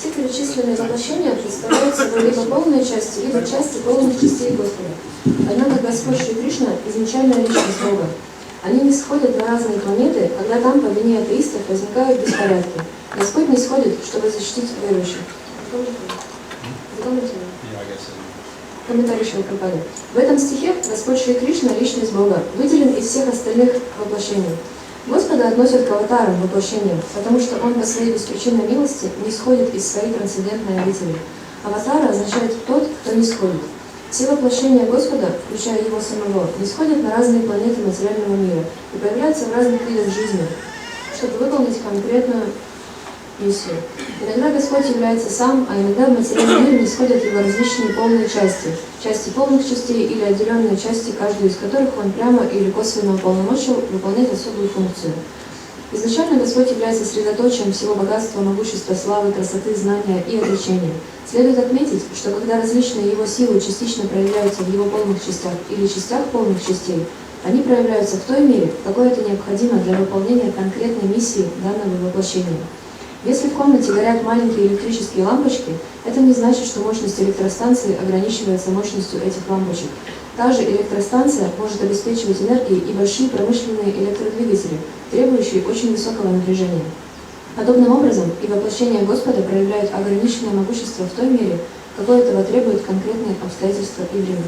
Все перечисленные воплощения представляют собой либо полные части, либо части полных частей Господа. Однако Господь Шри Кришна – изначальная личность Бога. Они не сходят на разные планеты, когда там по вине атеистов возникают беспорядки. Господь не сходит, чтобы защитить верующих. Комментарий Шрила Прабхупады. В этом стихе Господь Шри Кришна, личность Бога, выделен из всех остальных воплощений. Господа относят к аватарам, воплощениям, потому что Он по своей беспричинной милости не сходит из своей трансцендентной обители. Аватара означает тот, кто не сходит. Все воплощения Господа, включая Его самого, не сходят на разные планеты материального мира и появляются в разных видах жизни, чтобы выполнить конкретную миссию. Иногда Господь является сам, а иногда в материальный мир не сходят Его различные полные части, части полных частей или отделенные части, каждую из которых Он прямо или косвенно уполномочил выполнять особую функцию. Изначально Господь является средоточием всего богатства, могущества, славы, красоты, знания и отречения. Следует отметить, что когда различные Его силы частично проявляются в Его полных частях или частях полных частей, они проявляются в той мере, в какой это необходимо для выполнения конкретной миссии данного воплощения. Если в комнате горят маленькие электрические лампочки, это не значит, что мощность электростанции ограничивается мощностью этих лампочек. Та же электростанция может обеспечивать энергией и большие промышленные электродвигатели, требующие очень высокого напряжения. Подобным образом и воплощение Господа проявляют ограниченное могущество в той мере, какое этого требуют конкретные обстоятельства и время.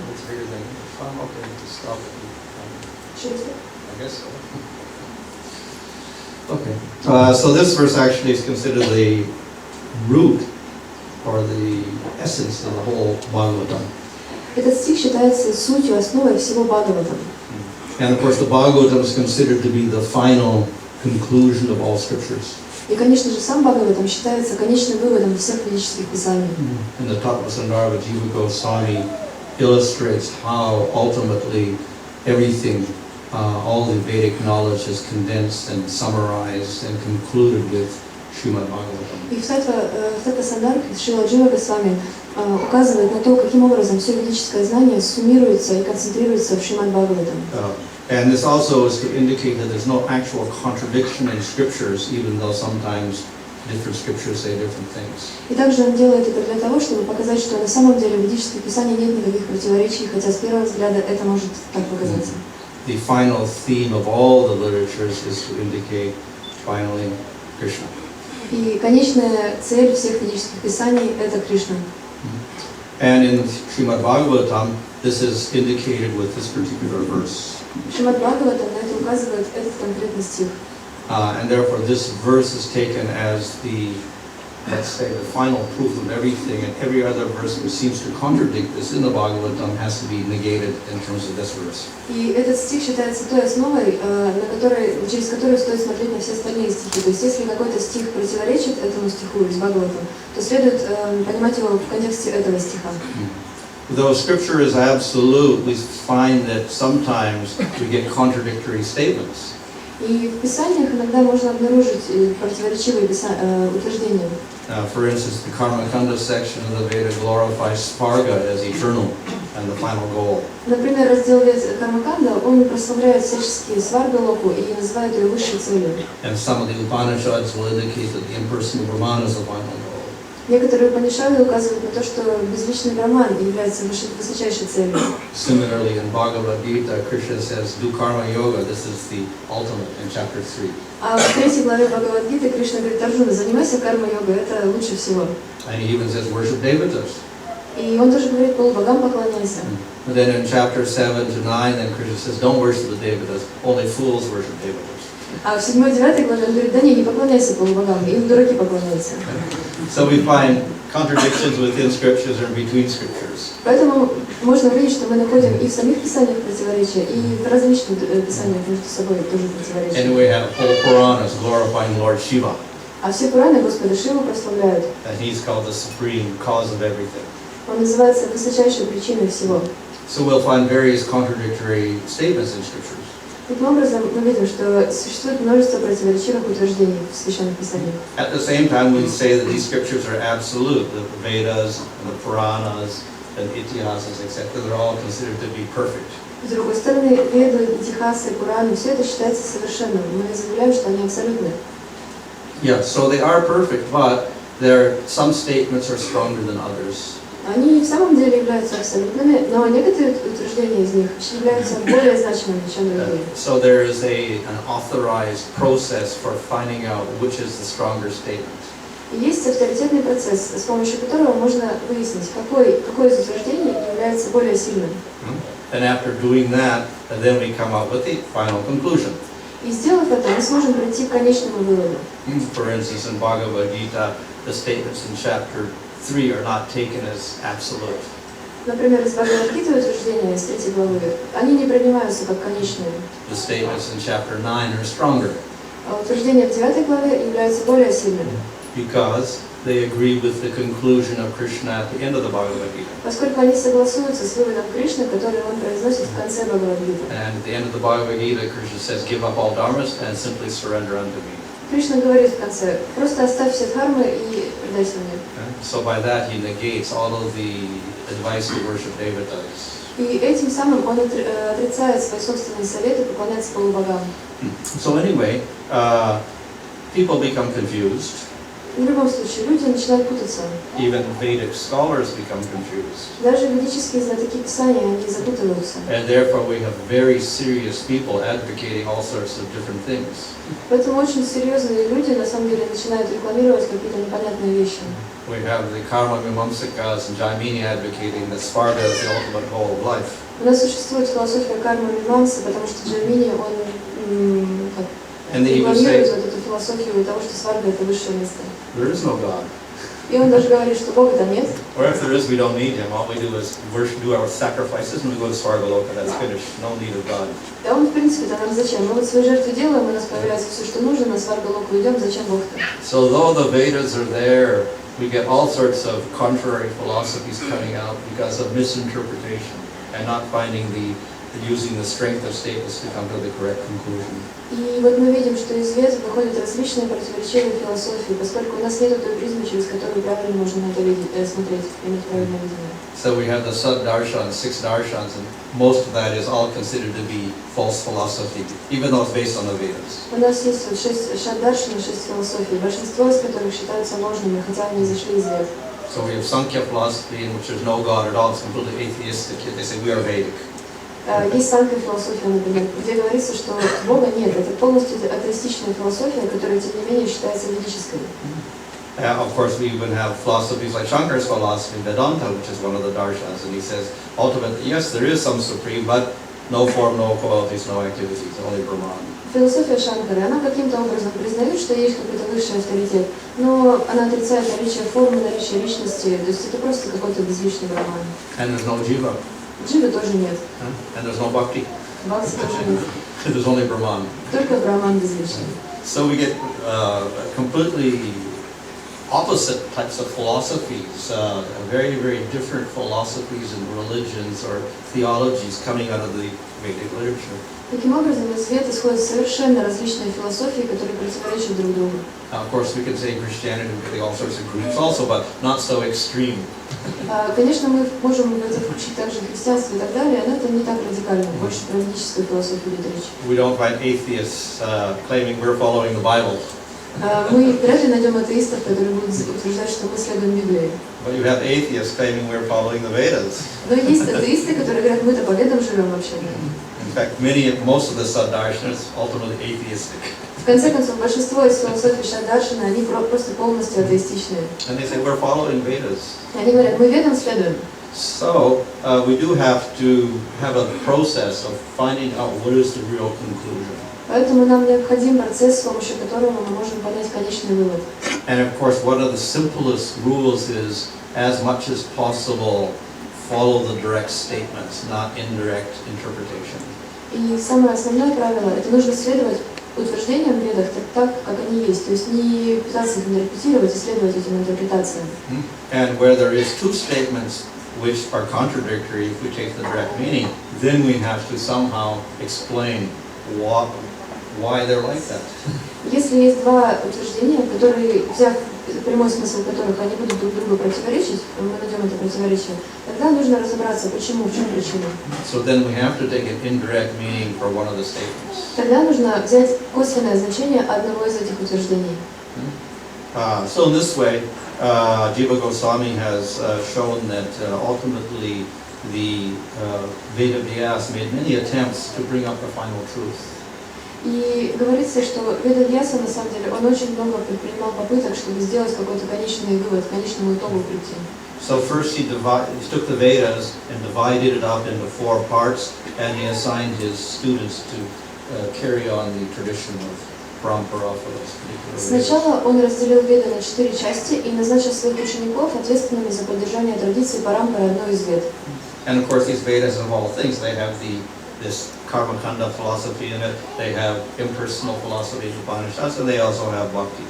It's bigger than okay, stop it. I guess so. Okay. So this verse actually is considered the root or the essence of the whole Bhagavatam. Этот стих считается сутью, основой всего Бхагаватам. And of course the Bhagavatam is considered to be the final conclusion of all scriptures. И, конечно же, сам Бхагаватам считается конечным выводом всех ведических писаний. And the Tattva Jiva Goswami illustrates how ultimately everything, all the Vedic knowledge is condensed and summarized and concluded with Srimad Bhagavatam. И в Tattva Sandarke Шрила Джива Госвами указывает на то, каким образом все ведическое знание суммируется и концентрируется в Шримад Бхагаватам. And this also is to indicate that there's no actual contradiction in scriptures, even though sometimes different scriptures say different things. И также он делает это для того, чтобы показать, что на самом деле в ведических писаниях нет никаких противоречий, хотя с первого взгляда это может так показаться. The final theme of all the literatures is to indicate finally Krishna. И конечная цель всех ведических писаний – это Кришна. And in Srimad Bhagavatam, this is indicated with this particular verse. Шримад Бхагаватам на это указывает этот конкретный стих. And therefore this verse is taken as the, let's say, the final proof of everything, and every other verse which seems to contradict this in the Bhagavatam has to be negated in terms of this verse. И этот стих считается той основой, через которую стоит смотреть на все остальные стихи. То есть, если какой-то стих противоречит этому стиху из Бхагаватам, то следует понимать его в контексте этого стиха. Though Scripture is absolute, we find that sometimes we get contradictory statements. И в Писаниях иногда можно обнаружить противоречивые утверждения. For instance, the Karmakanda section of the Veda glorifies Svarga as eternal and the final goal. Например, раздел Кармаканда, он прославляет всяческие Сваргалоку и называет ее высшей целью. And some of the Upanishads will indicate that the impersonal Brahman is the final goal. Некоторые Упанишады указывают на то, что безличный Браман является высочайшей целью. Similarly, in Bhagavad Gita, Krishna says, "Do karma yoga. This is the ultimate." In chapter 3. А в 3 главе Бхагавад-гиты Кришна говорит: Арджуна, занимайся карма-йогой, это лучше всего. And he even says, "Worship devatas." И он тоже говорит: полубогам поклоняйся. But then in chapter 7 to 9, then Krishna says, "Don't worship the devatas. Only fools worship devatas." А в 7-9 главе он говорит: да не поклоняйся полубогам, им дураки поклоняются. So we find contradictions within scriptures or between scriptures. Поэтому можно увидеть, что мы находим и в самих писаниях противоречия, и в различных писаниях между собой тоже противоречия. And we have whole Puranas glorifying Lord Shiva. А все Пураны Господа Шиву прославляют. And he's called the supreme cause of everything. Он называется высочайшей причиной всего. So we'll find various contradictory statements in scriptures. Таким образом, мы видим, что существует множество противоречивых утверждений в Священных Писаниях. At the same time, we say that these scriptures are absolute, the Vedas, and the Puranas, and Itihasas, etc., they're all considered to be perfect. С другой стороны, Веды, Итихасы, Пураны, все это считается совершенным. Мы заявляем, что они абсолютны. Yeah, so they are perfect, but some statements are stronger than others. Они в самом деле являются абсолютными, но некоторые утверждения из них являются более значимыми, чем другие. So there is an authorized process for finding out which is the stronger statement. И есть авторитетный процесс, с помощью которого можно выяснить, какое из утверждений является более сильным. And after doing that, then we come up with the final conclusion. И сделав это, мы сможем прийти к конечному выводу. For instance, in Bhagavad Gita, the statements in chapter 3 are not taken as absolute. Например, из Бхагавад-гиты утверждения из 3 главы, они не принимаются как конечные. The statements in chapter 9 are stronger А утверждения в 9 главе являются более сильными, because they agree with the conclusion of Krishna at the end of the Bhagavad Gita. поскольку они согласуются с выводом Кришны, который он произносит в конце Бхагавад-гиты. And at the end of the Bhagavad Gita, Krishna says, give up all dharmas and simply surrender unto me. Кришна говорит в конце: просто оставь все дхармы и предайся мне. So by that he negates all of the advice to worship devatas. И этим самым он отрицает свои собственные советы поклоняться полубогам. So anyway, people become confused. В любом случае, люди начинают путаться. Even Vedic scholars become confused. Даже ведические знатоки Писания, они запутываются. And therefore we have very serious people advocating all sorts of different things. Поэтому очень серьезные люди на самом деле начинают рекламировать какие-то непонятные вещи. We have the Karma Mimamsakas and Jaimini advocating that Svarga is the ultimate goal of life. У нас существует философия кармы Мимамсы, потому что Джаймини, он рекламирует вот эту философию того, что сварга — это высшее место. There is no God. И он даже говорит, что Бога там нет. Or if there is, we don't need Him. All we do is do our sacrifices and we go to Svargaloka. That's finished. No need of God. Да он, в принципе-то, нам зачем? Мы вот свои жертвы делаем, у нас появляется все, что нужно, на Сваргалоку идем, зачем Бог-то? So though the Vedas are there, we get all sorts of contrary philosophies coming out because of misinterpretation and not using the strength of statements to come to the correct conclusion. И вот мы видим, что из Вед выходят различные противоречивые философии, поскольку у нас нет той призмы, через которую правильно можно на это смотреть, иметь правильное видение. So we have the Sat-darshans, 6 darshans, and most of that is all considered to be false philosophy, even though it's based on the Vedas. У нас есть вот 6 шат-даршан, 6 философий, большинство из которых считаются ложными, хотя они зашли из Вед. So we have Sankhya philosophy, in which there's no God at all, it's completely atheistic, yet they say we are Vedic. Есть санкха философия, например, где говорится, что Бога нет. Это полностью атеистичная философия, которая, тем не менее, считается ведической. Of course, we even have philosophies like Shankara's philosophy, Vedanta, which is one of the darshans, and he says, ultimately, yes, there is some supreme, but no form, no qualities, no activities, only Brahman. Философия Шанкары, она каким-то образом признает, что есть какой-то высший авторитет, но она отрицает наличие формы, наличие личности, то есть это просто какой-то безличный Брахман. And there's no jiva. Дживы тоже нет. And there's no bhakti. Бхакти тоже нет. There's only Brahman. Только Брахман безличный. So we get completely opposite types of philosophies, very, very different philosophies and religions or theologies coming out of the Vedic literature. Таким образом, из Вед исходят совершенно различные философии, которые противоречат друг другу. Now, of course, we can say Christianity, we can say all sorts of groups also, but not so extreme. Конечно, мы можем в это включить также христианство и так далее, но это не так радикально, больше про ведическую философию идет речь. We don't find atheists claiming we're following the Bible. Мы вряд ли найдем атеистов, которые будут утверждать, что мы следуем Библии. But you have atheists claiming we're following the Vedas. Но есть атеисты, которые говорят, мы-то по ведам живем вообще. In fact, most of the Saddarshans are ultimately atheistic. В конце концов, большинство из философий Шаддаршана, они просто полностью атеистичные. And they say we're following Vedas. Они говорят, мы ведам следуем. So we do have to have a process of finding out what is the real conclusion. Поэтому нам необходим процесс, с помощью которого мы можем понять конечный вывод. And of course, one of the simplest rules is, as much as possible, follow the direct statements, not indirect interpretation. И самое основное правило – это нужно следовать утверждениям в ведах так, как они есть, то есть не пытаться их интерпретировать и следовать этим интерпретациям. And where there is two statements which are contradictory, if we take the direct meaning, then we have to somehow explain why they're like that. Если есть два утверждения, которые, взяв прямой смысл которых они будут друг другу противоречить, мы найдем это противоречие, тогда нужно разобраться, почему, в чем причина. So then we have to take an indirect meaning for one of the statements. Тогда нужно взять косвенное значение одного из этих утверждений. So in this way, Jiva Goswami has shown that ultimately the Veda Vyas made many attempts to bring up the final truth. И говорится, что Ведавьяса, на самом деле, он очень много предпринимал попыток, чтобы сделать какой-то конечный вывод, к конечному итогу прийти. So first he took the Vedas and divided it up into 4 parts, and he assigned his students to carry on the tradition of Parampara for those particular Vedas. Сначала он разделил Веды на 4 части и назначил своих учеников ответственными за поддержание традиции Парампары одной из Вед. And of course these Vedas of all things, they have this karma kanda philosophy in it, they have impersonal philosophy of Upanishads, and they also have bhakti.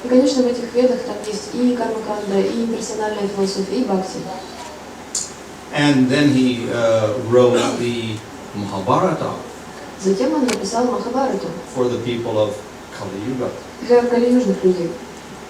И, конечно, в этих Ведах там есть и карма-канда, и имперсональная философия, и бхакти. And then he wrote the Mahabharata Затем он написал Махабхарату for the people of Kali Yuga, для калиюжных людей,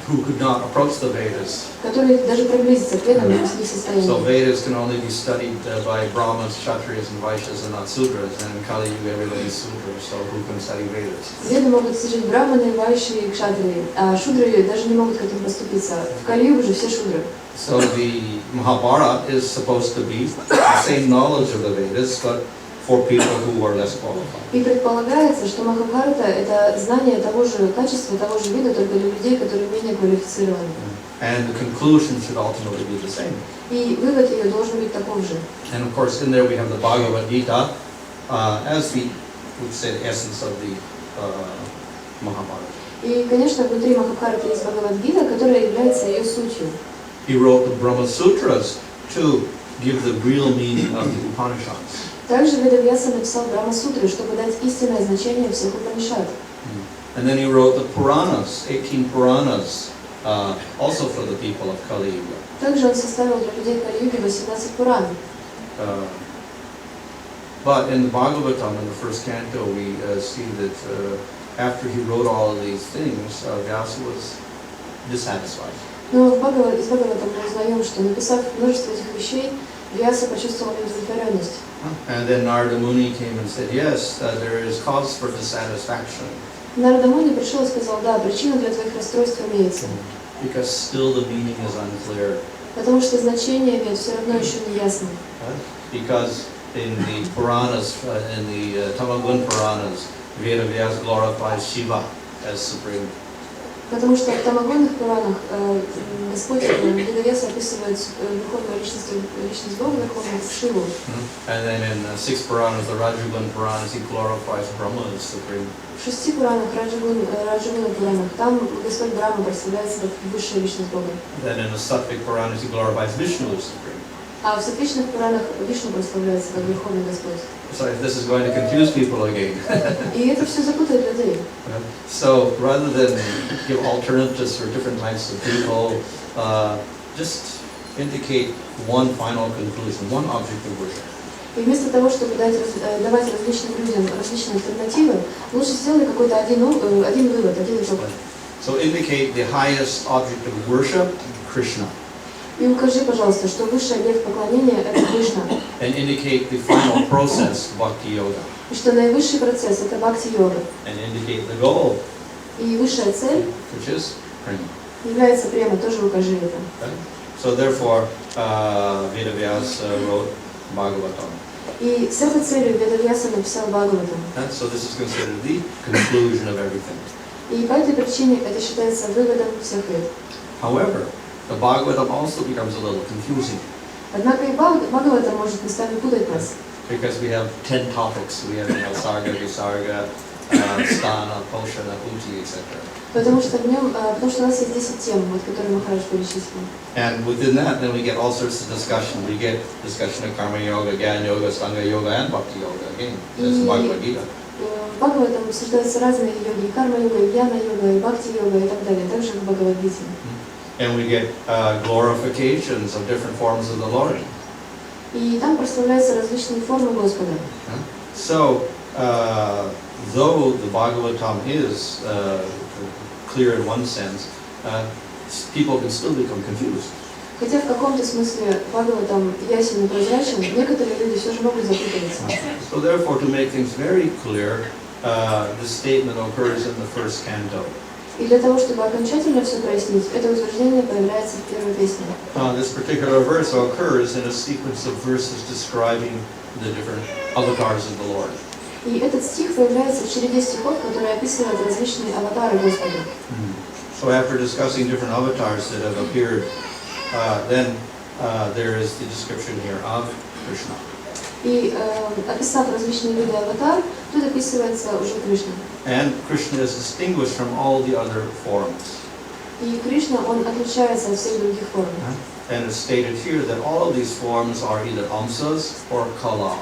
who could not approach the Vedas. которые даже приблизиться к Ведам не смогли в So состоянии. Vedas can only be studied by Brahmins, Kshatriyas, and Vaishyas, and not Sudras. And in Kali Yuga, everybody's Sudras, so who can study Vedas? Веды могут служить браманы, вайши и кшатрии, а шудры даже не могут к этому поступиться. В Кали-югу же все шудры. So the Mahabharata is supposed to be the same knowledge of the Vedas, but for people who are less qualified. И предполагается, что Махабхарата – это знание того же качества, того же вида, только для людей, которые менее квалифицированы. And the conclusion should ultimately be the same. И вывод ее должен быть таков же. And of course, in there we have the Bhagavad Gita as the, we'd say, the essence of the Mahabharata. И, конечно, внутри Махабхараты есть Бхагавад-гита, которая является ее сутью. He wrote the Brahma Sutras to give the real meaning of the Upanishads. Также Ведавьяса написал Брахма-сутры, чтобы дать истинное значение всех Упанишад. And then he wrote the Puranas, 18 Puranas, also for the people of Kali Yuga. Также он составил для людей Кали-юги 18 Пуран. But in the Bhagavatam, in the first canto, we see that after he wrote all of these things, Vyasa was dissatisfied. Но из Бхагаватам мы узнаем, что написав множество этих вещей, Вьяса почувствовал неудовлетворенность. And then Narada Muni came and said, yes, there is cause for dissatisfaction. Нарада Муни пришел и сказал, да, причина для твоих расстройств имеется. Because still the meaning is unclear. Потому что значение имеет все равно еще не ясно. Because in the Puranas, in the Tamagun Puranas, Vedavyas glorifies Shiva as supreme. Потому что в Тамагонных Пуранах Господь Ведавьяса описывает верховную личность Бога, верховную Шиву. And then in 6 Puranas, the Rajagun Puranas, he glorifies Brahma as supreme. В 6 Пуранах, Раджагуна Пуранах, там Господь Брахма представляется как высшая личность Бога. Then in the Sattvic Puranas, he glorifies Vishnu as supreme. А в сатвичных Пуранах Вишну представляется как Верховный Господь. So this is going to confuse people again. И это все запутает людей. So rather than give alternatives for different types of people, just indicate one final conclusion, one object of worship. И вместо того, чтобы давать различным людям различные альтернативы, лучше сделай какой-то один вывод, один итог. So indicate the highest object of worship, Krishna. И укажи, пожалуйста, что высший объект поклонения – это Кришна. And indicate the final process, Bhakti Yoga. И что наивысший процесс – это бхакти-йога. And indicate the goal, И высшая цель which is Prema. является према, тоже укажи это. So therefore, Vedavyasa wrote Bhagavatam. И с этой целью Ведавьяса написал Бхагаватам. So this is considered the conclusion of everything. И по этой причине это считается выводом всех вед. However, the Bhagavatam also becomes a little confusing Однако и Бхагаватам может местами путать нас. because we have 10 topics. We have Sarga, Visarga, Sthana, Poshana, Uti, etc. Потому что у нас есть 10 тем, вот, которые Махарадж перечислил. And within that, then we get all sorts of discussion. We get discussion of Karma Yoga, Jnana Yoga, Sangha Yoga, and Bhakti Yoga. Again, that's the Bhagavad Gita. В Бхагаватам обсуждаются разные йоги, и карма-йога, и гьяна-йога, и бхакти-йога, и так далее, также в Бхагавад-гите. And we get glorifications of different forms of the Lord. И там прославляются различные формы Господа. So, though the Bhagavatam is clear in one sense, people can still become confused. Хотя в каком-то смысле Бхагаватам ясен и прозрачен, некоторые люди все же могут запутываться. So therefore, to make things very clear, this statement occurs in the first canto. И для того, чтобы окончательно все прояснить, это утверждение появляется в первой песне. This particular verse occurs in a sequence of verses describing the different avatars of the Lord. И этот стих появляется в череде стихов, которые описывают различные аватары Господа. So after discussing different avatars that have appeared, then there is the description here of Krishna. И описав различные виды аватар, тут описывается уже Кришна. And Krishna is distinguished from all the other forms. И Кришна, он отличается от всех других форм. And it's stated here that all of these forms are either amsas or kala.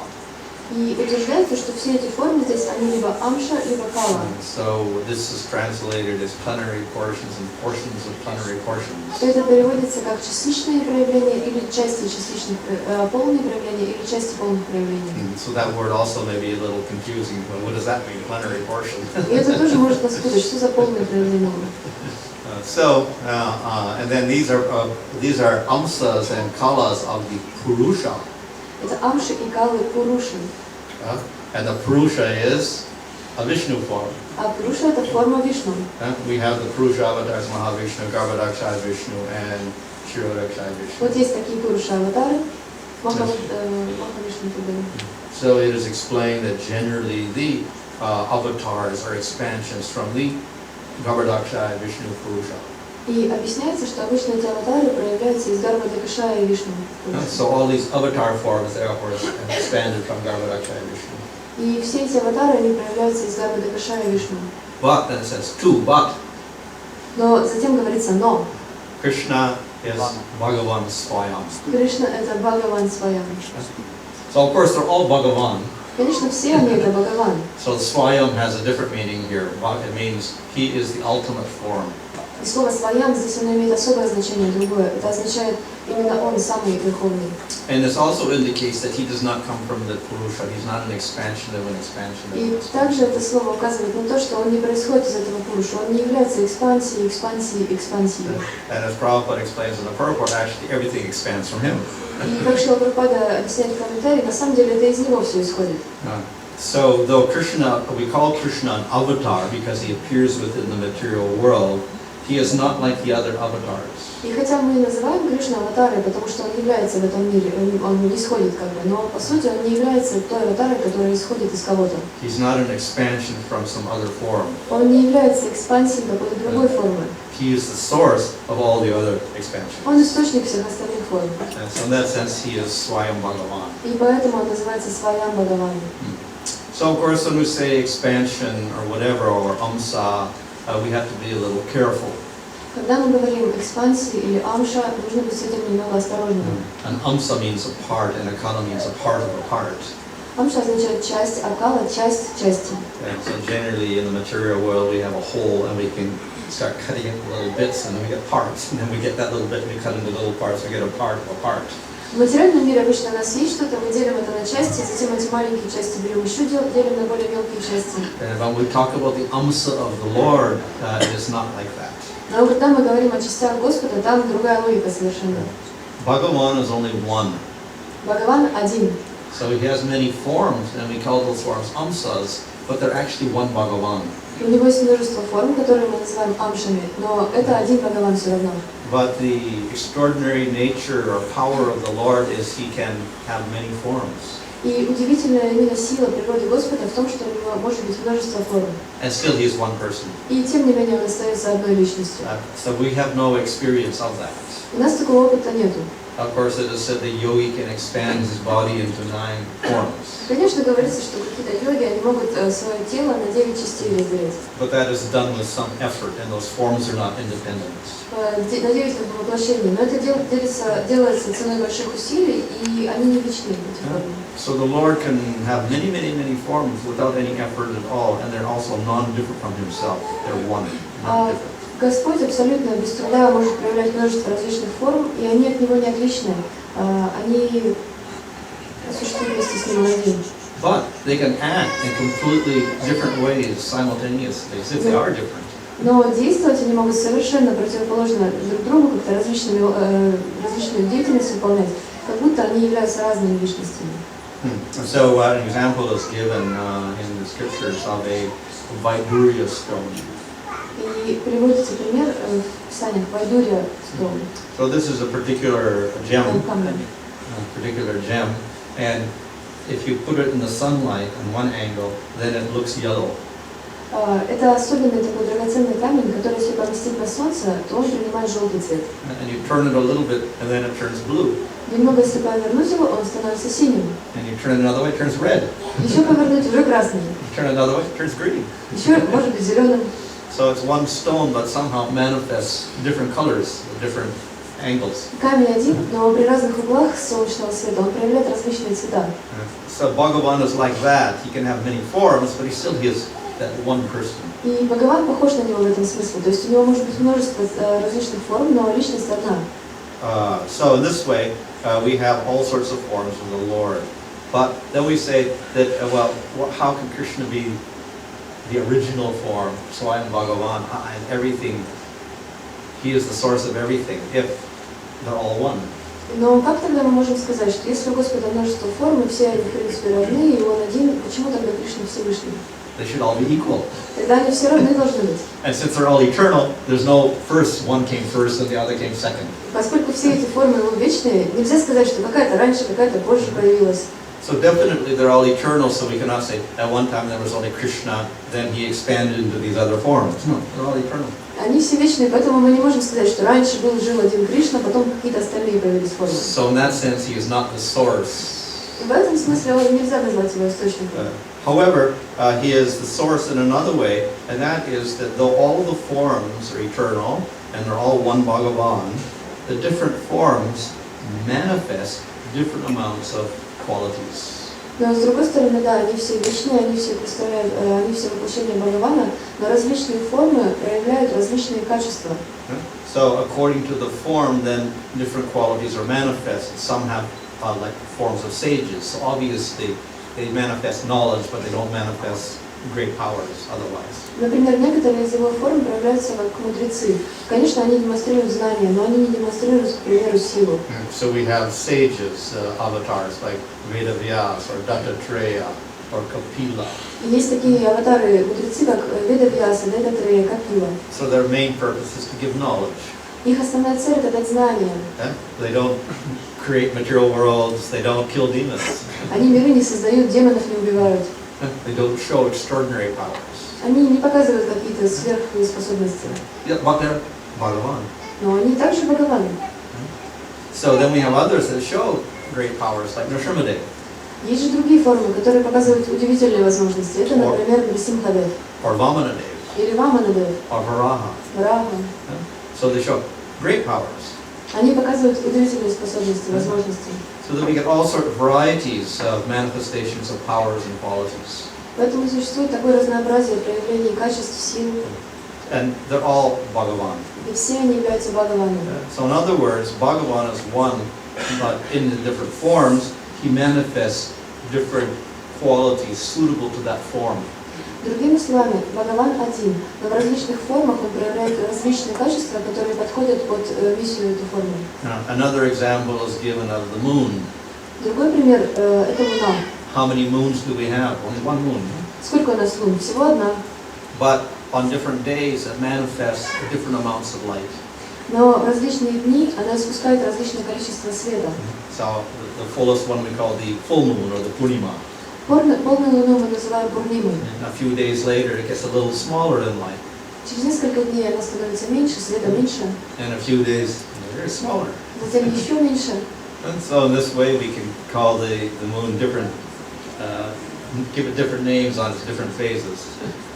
И утверждается, что все эти формы здесь, они либо амша, либо кала. So this is translated as plenary portions and portions of plenary portions. Это переводится как частичные проявления или части частичных, полные проявления или части полных проявлений. So that word also may be a little confusing. What does that mean, plenary portion? И это тоже может нас путать, что за полные проявления. And then these are amsas and kalas of the Purusha. Это амши и калы Пуруши. And the Purusha is a Vishnu form. А Пуруша это форма Вишну. We have the Purusha avatars, Mahavishnu, Garbhodakshaya Vishnu, and Kshirodakshaya Vishnu. Вот есть такие Пуруша аватары, Махавишну и так далее. So it is explained that generally the avatars are expansions from the Garbhodakshaya Vishnu Purusha. И объясняется, что обычно эти аватары проявляются из Гарбхадакшая и Вишну. So all these avatar forms therefore are expanded from Garbhodakshaya Vishnu. И все эти аватары, они проявляются из Гарбхадакшая и Вишну. But then it says but Но затем говорится но. Krishna is Bhagavan Swayam. Кришна это Бхагаван Сваям. So of course they're all Bhagavan. Конечно, все они это Бхагаван. So Swayam has a different meaning here. It means he is the ultimate form. И слово «своям» здесь оно имеет особое значение, другое. Это означает именно он самый верховный. And this also indicates that he does not come from the Purusha. He's not an expansion of an expansion of an И expansion. также это слово указывает на то, что он не происходит из этого Пуруша. Он не является экспансией, экспансией, экспансией. And as Prabhupada explains in the purport, actually everything expands from him. И как Шрила Прабхупада объясняет в комментарии, на самом деле это из него все исходит. So though Krishna, we call Krishna an avatar because he appears within the material world, he is not like the other avatars. И хотя мы называем Кришну аватарой, потому что он является в этом мире, он исходит как бы, но по сути он не является той аватарой, которая исходит из кого-то. He's not an expansion from some other form. Он не является экспансией какой-то другой формы. He is the source of all the other expansions. Он источник всех остальных форм. And so in that sense, he is Swayam Bhagavan. И поэтому он называется Сваям Бхагаван. So of course, when we say expansion or whatever, or amsa, we have to be a little careful. Когда мы говорим экспансии или амша, нужно быть с этим немного осторожным. An amsa means a part, and a kala means a part of a part. Амша означает часть, а кала часть части. And so generally in the material world, we have a whole, and we can start cutting it into little bits, and then we get parts, and then we get that little bit, and we cut into little parts, we get a part of a part. В материальном мире обычно у нас есть что-то, мы делим это на части, затем эти маленькие части берем еще делим на более мелкие части. And when we talk about the amsa of the Lord, it is not like that. Но когда мы говорим о частях Господа, там другая логика совершенно. Bhagavan is only one. Бхагаван один. So he has many forms, and we call those forms amsas, but they're actually one Bhagavan. У него есть множество форм, которые мы называем амшами, но это один Бхагаван все равно. But the extraordinary nature or power of the Lord is he can have many forms. И удивительная именно сила природы Господа в том, что у него может быть множество форм. And still he is one person. И тем не менее он остается одной личностью. So we have no experience of that. У нас такого опыта нету. Of course, it is said the yogi can expand his body into 9 forms. Конечно, говорится, что какие-то йоги, они могут свое тело на 9 частей разделить. But that is done with some effort, and those forms are not independent. На 9 воплощений. Но это делается ценой больших усилий, и они не вечны, эти формы. So the Lord can have many, many, many forms without any effort at all, and they're also non-different from himself. They're one, not different. Господь абсолютно без труда может проявлять множество различных форм, и они от Него не отличны. Они существуют вместе с Ним один. But they can act in completely different ways simultaneously, as if they are different. Но действовать они могут совершенно противоположно друг другу, как-то различную деятельность выполнять, как будто они являются разными личностями. So an example is given in the scriptures of a Vaidurya stone. И приводится пример в Писаниях Вайдурья Стоун. So this is a particular gem, Камень. and if you put it in the sunlight on one angle, then it looks yellow. Это особенный такой драгоценный камень, который, если поместить на солнце, то он принимает желтый цвет. And you turn it a little bit, and then it turns blue. Немного, если повернуть его, он становится синим. And you turn it another way, it turns red. Еще повернуть, уже красный. You turn it another way, it turns green. Еще, может быть, зеленым. So it's one stone, but somehow manifests different colors, different angles. Камень один, но при разных углах солнечного света он проявляет различные цвета. So Bhagavan is like that. He can have many forms, but he still is that one person. И Бхагаван похож на него в этом смысле. То есть у него может быть множество различных форм, но личность одна. So in this way, we have all sorts of forms of the Lord. But then we say that, how can Krishna be the original form? So I am Bhagavan, and everything. He is the source of everything, if they're all one. Но как тогда мы можем сказать, что если у Господа множество форм, и все они в принципе равны, и Он один, почему тогда Кришна Всевышний? They should all be equal. Тогда они все равны должны быть. And since they're all eternal, there's no first, one came first and the other came second. Поскольку все эти формы его вечные, нельзя сказать, что какая-то раньше, какая-то позже появилась. So definitely they're all eternal, so we cannot say, at one time there was only Krishna, then he expanded into these other forms. No, they're all eternal. Они все вечные, поэтому мы не можем сказать, что раньше жил один Кришна, потом какие-то остальные появились формы. So in that sense, he is not the source. В этом смысле нельзя назвать его источником. However, he is the source in another way, and that is that though all the forms are eternal, and they're all one Bhagavan, the different forms manifest different amounts of qualities. Но с другой стороны, да, они все вечные, они все представляют, они все воплощения Бхагавана, но различные формы проявляют различные качества. So according to the form, then different qualities are manifested. Some have like forms of sages. So obviously they manifest knowledge, but they don't manifest great powers otherwise. Например, некоторые из его форм проявляются как мудрецы. Конечно, они демонстрируют знания, но они не демонстрируют, к примеру, силу. So we have sages, avatars like Vedavyas or Dattatreya or Kapila. И есть такие аватары, мудрецы, как Ведавьяса, Дататрея, Капила. So their main purpose is to give knowledge. Их основная цель – это дать знания. They don't create material worlds, they don't kill demons. Они миры не создают, демонов не убивают. They don't show extraordinary powers. Они не показывают какие-то сверхспособности. Yeah, but they're Bhagavan. Но они также Бхагаваны. So then we have others that show great powers, like Nrsimhadev. Есть же другие формы, которые показывают удивительные возможности. Это, например, Нрисимхадев or Vamanadev, или Ваманадев, or Varaha. Вараха. So they show great powers. Они показывают удивительные способности, возможности. So that we get all sorts of varieties of manifestations of powers and qualities. Поэтому существует такое разнообразие проявлений качеств, сил, And they're all Bhagavan. и все они являются Бхагаванами. So in other words, Bhagavan is one, but in the different forms, he manifests different qualities suitable to that form. Другими словами, Бхагаван один, но в различных формах он проявляет различные качества, которые подходят под миссию этой формы. Another example is given of the moon. Другой пример – это Луна. How many moons do we have? Only one moon. Сколько у нас лун? Всего одна. But on different days, it manifests different amounts of light. Но в различные дни она испускает различное количество света. So the fullest one we call the full moon or the Purnima. Полную луну мы называем Пурнимой. And a few days later, it gets a little smaller in light. Через несколько дней она становится меньше, света меньше. And a few days, very smaller. Затем еще меньше. And so in this way, we can call the moon different, give it different names on its different phases.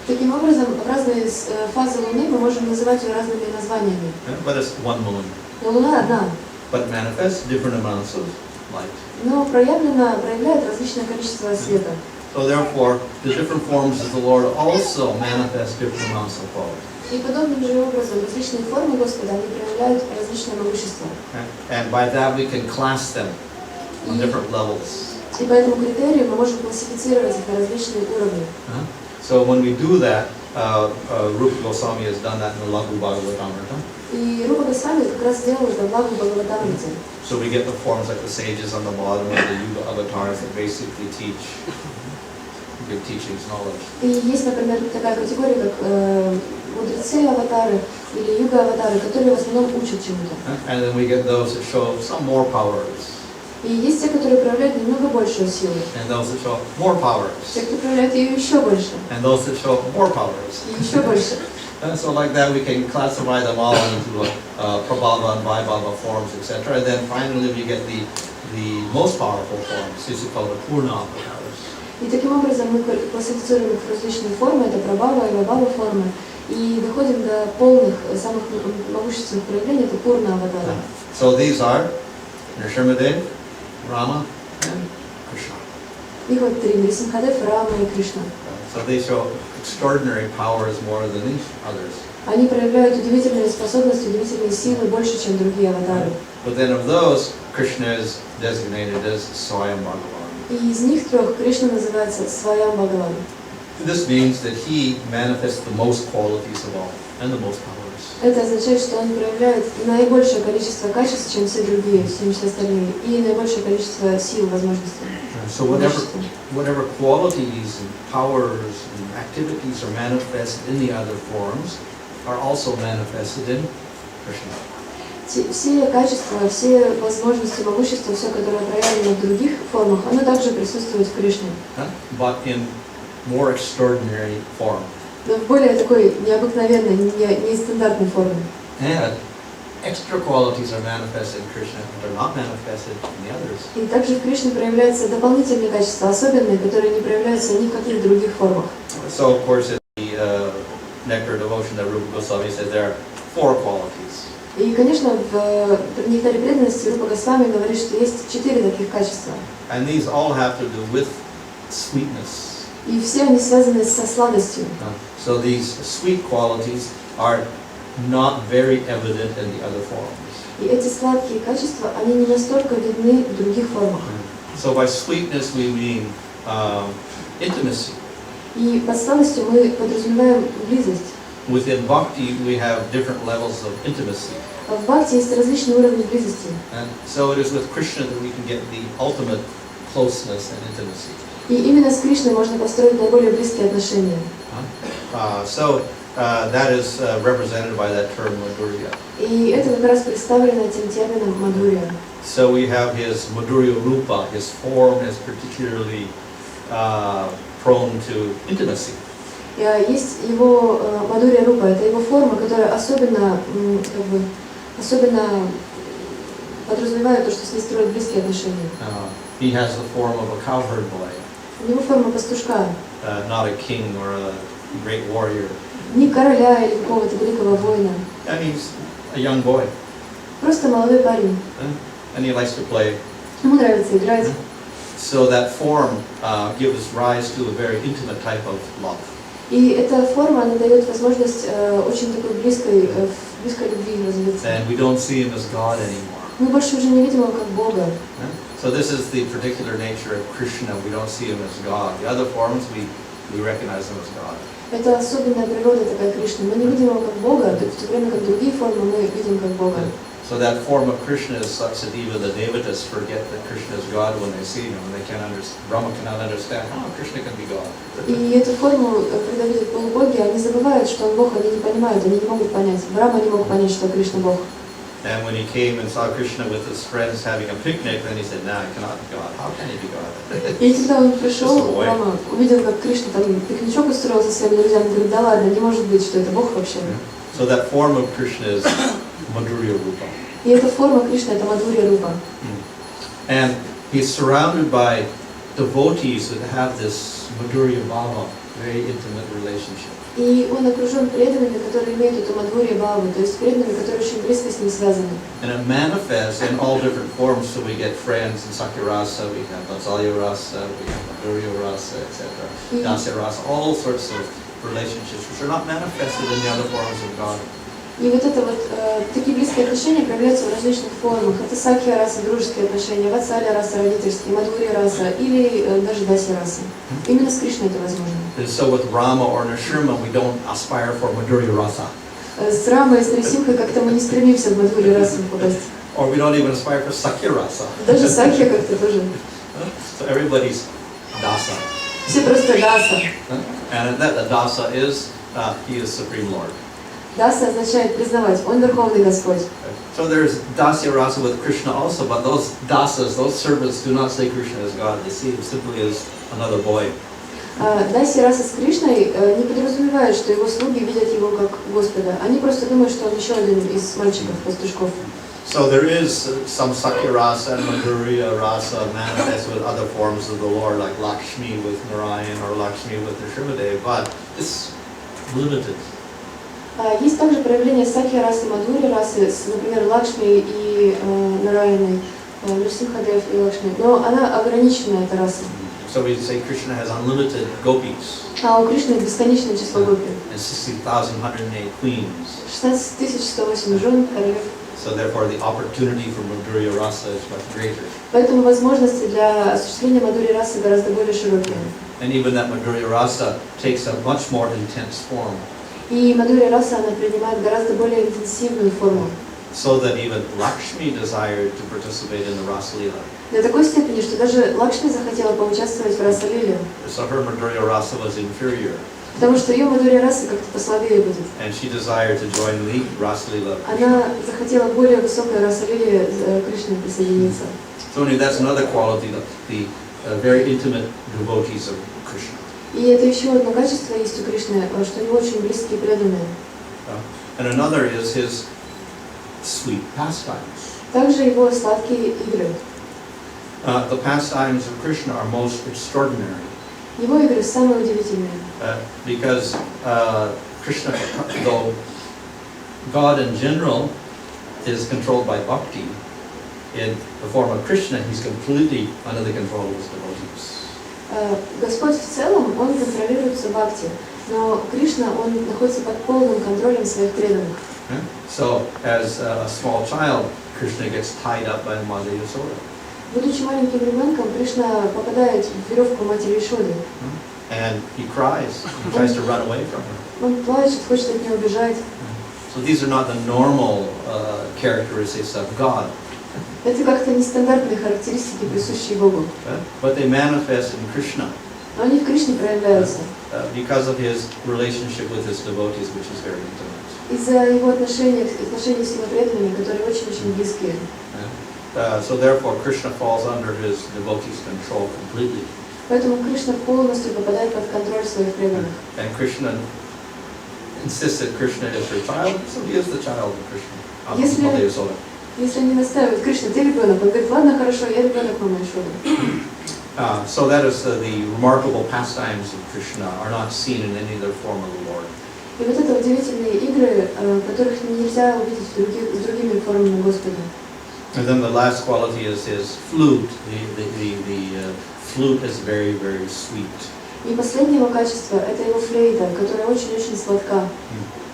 Таким образом, в разные фазы Луны мы можем называть ее разными названиями. But it's one moon. Но Луна одна, But it manifests different amounts of light. но проявляет различное количество света. So therefore, the different forms of the Lord also manifest different amounts of quality. И подобным же образом различные формы Господа, они проявляют различное могущество. And by that we can class them on different levels. И по этому критерию мы можем классифицировать их на различные уровни. So when we do that, Rupa Goswami has done that in the Laghu Bhagavatamrita. И Рупа Госвами как раз сделал это в Лагу Бхагаватамрите. So we get the forms like the sages on the bottom of the Yuga avatars that basically give teachings, knowledge. И есть, например, такая категория, как мудрецы-аватары или юга-аватары, которые в основном учат чему-то. And then we get those that show some more powers, И есть те, которые проявляют немного большую силу, and those that show more powers, те, кто проявляет ее еще больше, and those that show more powers. и еще больше. And so like that we can classify them all into Prabhava and Vaibhava forms, etc. And then finally we get the most powerful forms, these are called the Purna avatars. И таким образом мы классифицируем их в различные формы, это прабхава и вабхава формы, и доходим до полных, самых могущественных проявлений, это пурна аватара. So these are Nrsimhadev, Rama, and Krishna. Их вот три: Нрисимхадев, Рама и Кришна. So they show extraordinary powers more than these others. Они проявляют удивительные способности, удивительные силы больше, чем другие аватары. But then of those, Krishna is designated as Swayam Bhagavan. И из них трех Кришна называется Сваям Бхагаван. This means that he manifests the most qualities of all and the most powers. Это означает, что он проявляет наибольшее количество качеств, чем все другие, чем все остальные, и наибольшее количество сил, возможностей. So whatever qualities and powers and activities are manifested in the other forms are also manifested in Krishna. Все качества, все возможности, могущества, все, которое проявлено в других формах, оно также присутствует в Кришне. But in more extraordinary form. Но в более такой необыкновенной, нестандартной форме. And extra qualities are manifested in Krishna but are not manifested in the others. И также в Кришне проявляются дополнительные качества, особенные, которые не проявляются ни в каких других формах. So of course in the Nectar of Devotion that Rupa Goswami said there are 4 qualities. И, конечно, в Нектаре преданности Рупа Госвами говорит, что есть 4 таких качества. And these all have to do with sweetness. И все они связаны со сладостью. So these sweet qualities are not very evident in the other forms. И эти сладкие качества, они не настолько видны в других формах. So by sweetness we mean intimacy. И под сладостью мы подразумеваем близость. Within bhakti we have different levels of intimacy. В бхакти есть различные уровни близости. And so it is with Krishna that we can get the ultimate closeness and intimacy. И именно с Кришной можно построить наиболее близкие отношения. So that is represented by that term Madhurya. И это как раз представлено этим термином Мадхурья. So we have his Madhurya Rupa, his form is particularly prone to intimacy. Есть его Мадхурья Рупа, это его форма, которая особенно подразумевает то, что с ней строят близкие отношения. He has the form of a cowherd boy, У него форма пастушка, not a king or a great warrior. не короля или какого-то великого воина, And he's a young boy, просто молодой парень. and he likes to play. Ему нравится играть. So that form gives rise to a very intimate type of love. И эта форма, она дает возможность очень такой близкой любви развиться. And we don't see him as God anymore. Мы больше уже не видим его как Бога. So this is the particular nature of Krishna. We don't see him as God. The other forms we recognize him as God. Это особенная природа такая Кришны. Мы не видим его как Бога, в то время как другие формы мы видим как Бога. So that form of Krishna is such that even the devatas forget that Krishna is God when they see him, and they can't understand. Brahma cannot understand how Krishna can be God. И эту форму, когда видят полубоги, они забывают, что он Бог, они не понимают, они не могут понять. Брахма не мог понять, что Кришна Бог. And when he came and saw Krishna with his friends having a picnic, then he said, "No, he cannot be God. How can he be God?" И когда он пришел, Брахма увидел, как Кришна там пикничок устроил со своими друзьями, он говорит, да ладно, не может быть, что это Бог вообще. So that form of Krishna is Madhurya Rupa. И эта форма Кришны, это Мадхурья Рупа. And he's surrounded by devotees that have this Madhurya Bhava, very intimate relationship. И он окружен преданными, которые имеют эту Мадхурья Бхаву, то есть преданными, которые очень близко с ним связаны. And it manifests in all different forms, so we get friends in Sakirasa, we have Vatsalya Rasa, we have Madhurya Rasa, etc. Dasya Rasa, all sorts of relationships which are not manifested in the other forms of God. И вот это вот такие близкие отношения проявляются в различных формах. Это сакья раса, дружеские отношения, ватсалья раса, родительские, мадхурья раса или даже даси раса. Именно с Кришной это возможно. And so with Rama or Nrsimha, we don't aspire for Madhurya Rasa. С Рамой и с Нарисимхой как-то мы не стремимся в мадхурья расу попасть. Or we don't even aspire for Sakya Rasa. Даже сакья как-то тоже. So everybody's dasa. Все просто даса. And that the dasa is, he is Supreme Lord. Даса означает признавать, он Верховный Господь. So there's dasya rasa with Krishna also, but those dasas, those servants do not say Krishna is God. They see him simply as another boy. Даси раса с Кришной не подразумевает, что его слуги видят его как Господа. Они просто думают, что он еще один из мальчиков-пастушков. So there is some Sakya rasa and Madhurya rasa manifest with other forms of the Lord, like Lakshmi with Narayan or Lakshmi with Nrsimhadev, but it's limited. Есть также проявление сакьи расы, мадхурья расы, например, Лакшми и Нараяной, Нрсимхадев и Лакшми, но она ограниченная, эта раса. So we say Krishna has unlimited gopis А у Кришны бесконечное число гопи. and 60,108 queens. 16 108 жен, королев. So therefore the opportunity for Madhurya rasa is much greater. Поэтому возможности для осуществления мадхурья расы гораздо более широкие. And even that Madhurya rasa takes a much more intense form. И мадхурья раса, она принимает гораздо более интенсивную форму. So that even Lakshmi desired to participate in the Rasa Leela. До такой степени, что даже Лакшми захотела поучаствовать в Раса-лиле, So her Madhurya rasa was inferior. потому что ее мадхурья раса как-то послабее будет. And she desired to join the Rasa Leela. Она захотела более высокой Раса-лиле Кришне присоединиться. So anyway, that's another quality, the very intimate devotees of Krishna. И это еще одно качество есть у Кришны, что у него очень близкие преданные. And another is his sweet pastimes. Также его сладкие игры. The pastimes of Krishna are most extraordinary Его игры самые удивительные. because Krishna, though God in general is controlled by bhakti, in the form of Krishna, he's completely under the control of his devotees. Господь в целом, он контролируется бхакти, но Кришна, он находится под полным контролем своих преданных. So, as a small child, Krishna gets tied up by Mother Yasoda. Будучи маленьким ребенком, Кришна попадает в веревку матери Ишоды. And he cries, he tries to run away from her. Он плачет, хочет от нее убежать. So these are not the normal characteristics of God, Это как-то нестандартные характеристики, присущие Богу. but they manifest in Krishna Но они в Кришне проявляются because of his relationship with his devotees, which is very intimate. из-за его отношений с его преданными, которые очень-очень близкие. So therefore, Krishna falls under his devotees' control completely. Поэтому Кришна полностью попадает под контроль своих преданных. And Krishna insists that Krishna is her child, so he is the child of Krishna. Если- Mother Yasoda. Если они настаивают, Кришна, ты ребенок, он говорит, ладно, хорошо, я ребенок мамы Ишоды. So that is the remarkable pastimes of Krishna are not seen in any other form of the Lord. И вот это удивительные игры, которых нельзя увидеть с другими формами Господа. And then the last quality is his flute. The flute is very, very sweet. И последнее его качество – это его флейта, которая очень-очень сладка.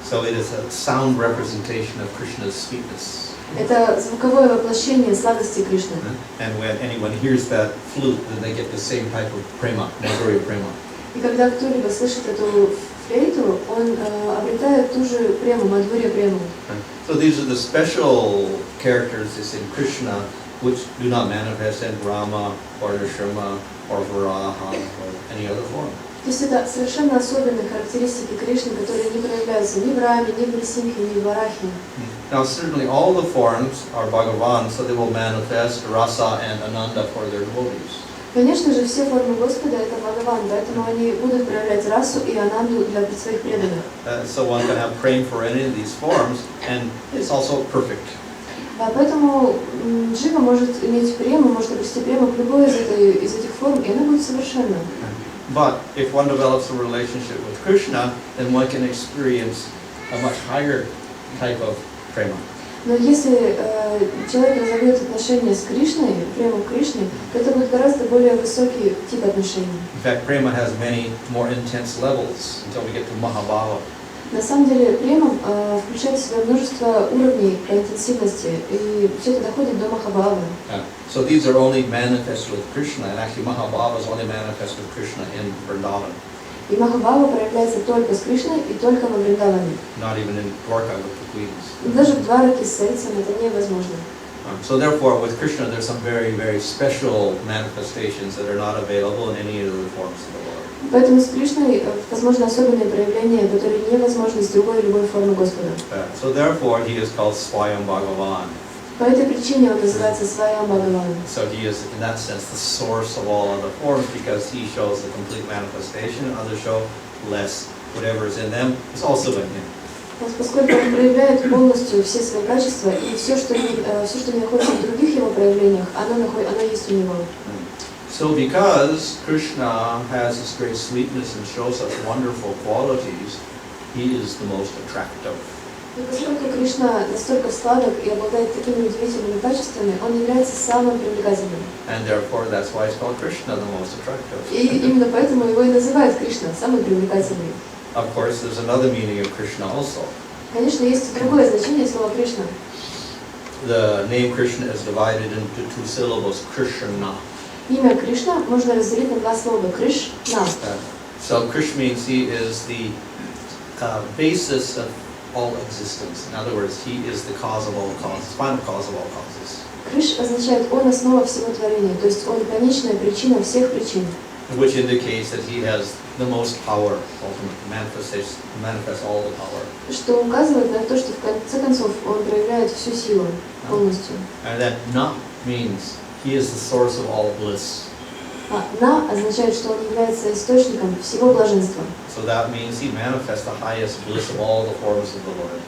So it is a sound representation of Krishna's sweetness. Это звуковое воплощение сладости Кришны. And when anyone hears that flute, then they get the same type of prema, Madhurya prema. И когда кто-либо слышит эту флейту, он обретает ту же прему, мадхурья прему. So these are the special characteristics in Krishna which do not manifest in Rama or Nrsimha or Varaha or any other form. То есть это совершенно особенные характеристики Кришны, которые не проявляются ни в Раме, ни в Нрисимхе, ни в Варахе. Now certainly all the forms are Bhagavan, so they will manifest Rasa and Ananda for their devotees. Конечно же, все формы Господа – это Бхагаван, поэтому они будут проявлять расу и ананду для своих преданных. So one can have praying for any of these forms and it's also perfect. Да, поэтому джива может иметь прему, может обрести прему к любой из этих форм, и она будет совершенна. But if one develops a relationship with Krishna, then one can experience a much higher type of prema. Но если человек разовьет отношения с Кришной, прему к Кришне, то это будет гораздо более высокий тип отношений. In fact, prema has many more intense levels until we get to Mahabhava. На самом деле, премам включает в себя множество уровней по интенсивности, и все это доходит до Махабхавы. So these are only manifested with Krishna, and actually Mahabhava is only manifested with Krishna in Vrindavan, И Махабхава проявляется только с Кришной и только во Вриндаване. not even in Dwarka with the queens. И даже в Двараке с царицами это невозможно. So therefore, with Krishna, there's some very, very special manifestations that are not available in any of the forms of the Lord. Поэтому с Кришной возможны особенные проявления, которые невозможны с другой любой формы Господа. So therefore, he is called Swayam Bhagavan. По этой причине он называется Сваям Бхагаван. So he is, in that sense, the source of all other forms because he shows the complete manifestation, and others show less. Whatever is in them is also in him. Поскольку он проявляет полностью все свои качества, и все, что находится в других его проявлениях, оно есть у него. So because Krishna has this great sweetness and shows such wonderful qualities, he is the most attractive. И поскольку Кришна настолько сладок и обладает такими удивительными качествами, он является самым привлекательным. And therefore, that's why it's called Krishna, the most attractive. И именно поэтому его и называют Кришна, самый привлекательный. Of course, there's another meaning of Krishna also. Конечно, есть и другое значение слова Кришна. The name Krishna is divided into two syllables, Krishna. Имя Кришна можно разделить на два слова Криш, на. So Krishna means he is the basis of all existence. In other words, he is the cause of all causes, final cause of all causes. Криш означает он основа всего творения, то есть он конечная причина всех причин. Which indicates that he has the most power, ultimately manifests all the power. Что указывает на то, что в конце концов он проявляет всю силу полностью. And that na means he is the source of all bliss. А на означает, что он является источником всего блаженства. So that means he manifests the highest bliss of all the forms of the Lord.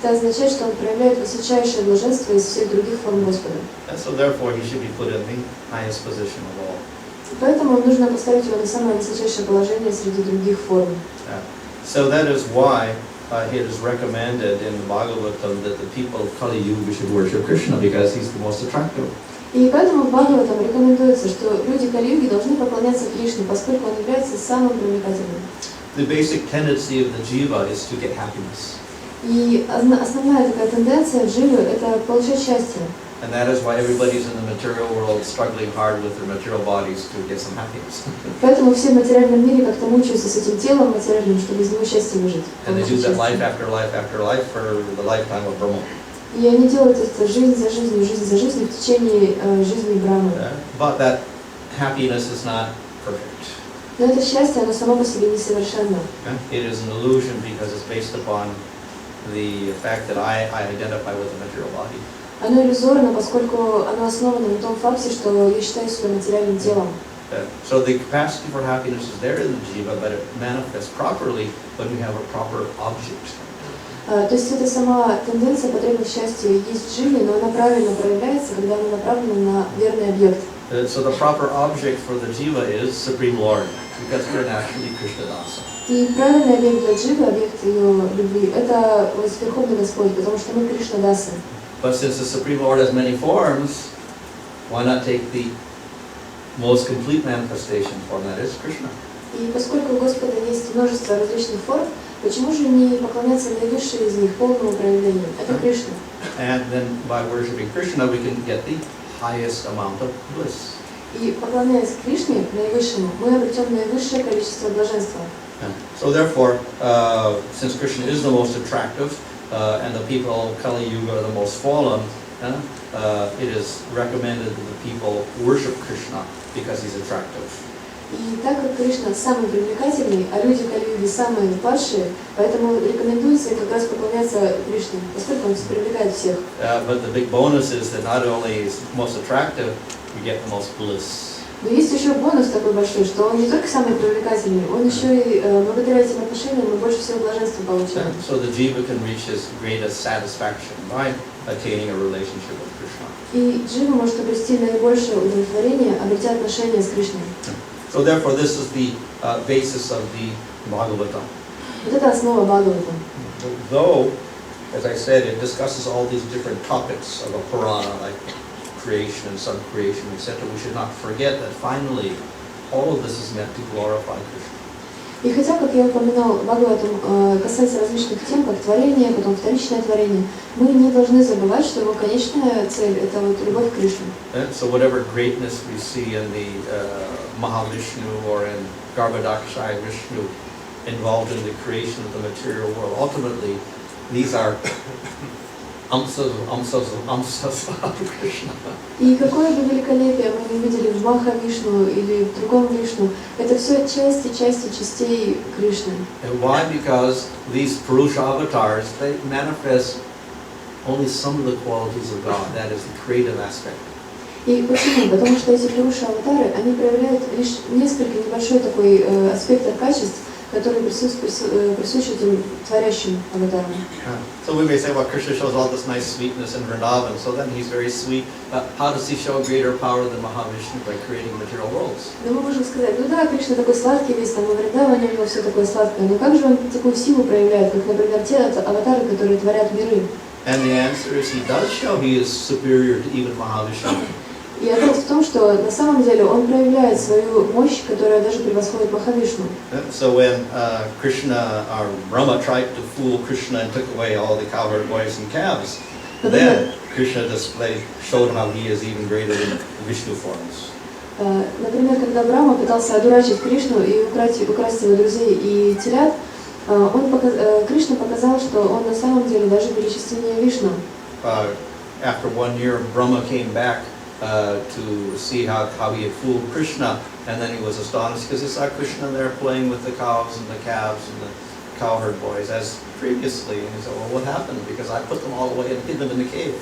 Это означает, что он проявляет высочайшее блаженство из всех других форм Господа. And so therefore he should be put in the highest position of all. Поэтому нужно поставить его на самое высочайшее положение среди других форм. So that is why it is recommended in the Bhagavatam that the people of Kali Yuga should worship Krishna because he's the most attractive. И поэтому в Бхагаватам рекомендуется, что люди Кали-юги должны поклоняться Кришне, поскольку он является самым привлекательным. The basic tendency of the jiva is to get happiness. И основная такая тенденция дживы – это получать счастье. And that is why everybody's in the material world struggling hard with their material bodies to get some happiness. Поэтому все в материальном мире как-то мучаются с этим телом материальным, чтобы из него счастье выжить. And they do that life after life after life for the lifetime of Brahma. И они делают это жизнь за жизнью в течение жизни Брамы. But that happiness is not perfect. Но это счастье, оно само по себе несовершенно. It is an illusion because it's based upon the fact that I identify with the material body. Оно иллюзорно, поскольку оно основано на том факте, что я считаю себя материальным телом. So the capacity for happiness is there in the jiva, but it manifests properly when we have a proper object. То есть это сама тенденция, потребность счастья есть в дживе, но она правильно проявляется, когда она направлена на верный объект. So the proper object for the jiva is Supreme Lord, because we're naturally Krishnadasa. И правильный объект для дживы, объект ее любви, это Верховный Господь, потому что мы Кришнадасы. But since the Supreme Lord has many forms, why not take the most complete manifestation form, that is Krishna? И поскольку у Господа есть множество различных форм, почему же не поклоняться наивысшей из них, полному проявлению? Это Кришна. And then by worshiping Krishna, we can get the highest amount of bliss. И поклоняясь Кришне, наивысшему, мы обретем наивысшее количество блаженства. So therefore, since Krishna is the most attractive, and the people of Kali Yuga are the most fallen, it is recommended that the people worship Krishna because he's attractive. И так как Кришна самый привлекательный, а люди Кали-юги самые падшие, поэтому рекомендуется как раз поклоняться Кришне, поскольку он привлекает всех. But the big bonus is that not only is most attractive, we get the most bliss. Но есть еще бонус такой большой, что он не только самый привлекательный, он еще и благодаря этим отношениям мы больше всего блаженства получаем. So the jiva can reach his greatest satisfaction by attaining a relationship with Krishna. И джива может обрести наибольшее удовлетворение, обретя отношения с Кришной. So therefore, this is the basis of the Bhagavatam. Вот это основа Бхагаватам. Though, as I said, it discusses all these different topics of a Purana, like creation and sub-creation, etc. We should not forget that finally, all of this is meant to glorify Krishna. И хотя, как я упоминал, Бхагаватам касается различных тем, как творение, потом вторичное творение, мы не должны забывать, что его конечная цель – это вот любовь к Кришне. And so whatever greatness we see in the Mahavishnu or in Garbhodakshaya Vishnu involved in the creation of the material world, ultimately these are amsas of Krishna. И какое бы великолепие мы не видели в Маха-Вишну или в другом Вишну, это все части частей Кришны. And why? Because these Purusha avatars, they manifest only some of the qualities of God, that is the creative aspect. И почему? Потому что эти Пуруша-аватары, они проявляют лишь несколько небольшой такой аспектов качеств, которые присущи этим творящим аватарам. So we may say, well, Krishna shows all this nice sweetness in Vrindavan, so then he's very sweet. How does he show greater power than Mahavishnu by creating material worlds? Но мы можем сказать, ну да, Кришна такой сладкий весь, там, во Вриндаване у него все такое сладкое, но как же он такую силу проявляет, как, например, те аватары, которые творят миры? And the answer is he does show he is superior to even Mahavishnu. И ответ в том, что на самом деле он проявляет свою мощь, которая даже превосходит Махавишну. So when Krishna or Brahma tried to fool Krishna and took away all the cowherd boys and calves, then Krishna showed him how he is even greater than the Vishnu forms. Например, когда Брахма пытался одурачить Кришну и украсть его друзей и телят, Кришна показал, что он на самом деле даже величественнее Вишну. After 1 year, Brahma came back to see how he had fooled Krishna, and then he was astonished because he saw Krishna there playing with the cows and the calves and the cowherd boys as previously. And he said, well, what happened? Because I put them all away and hid them in the cave.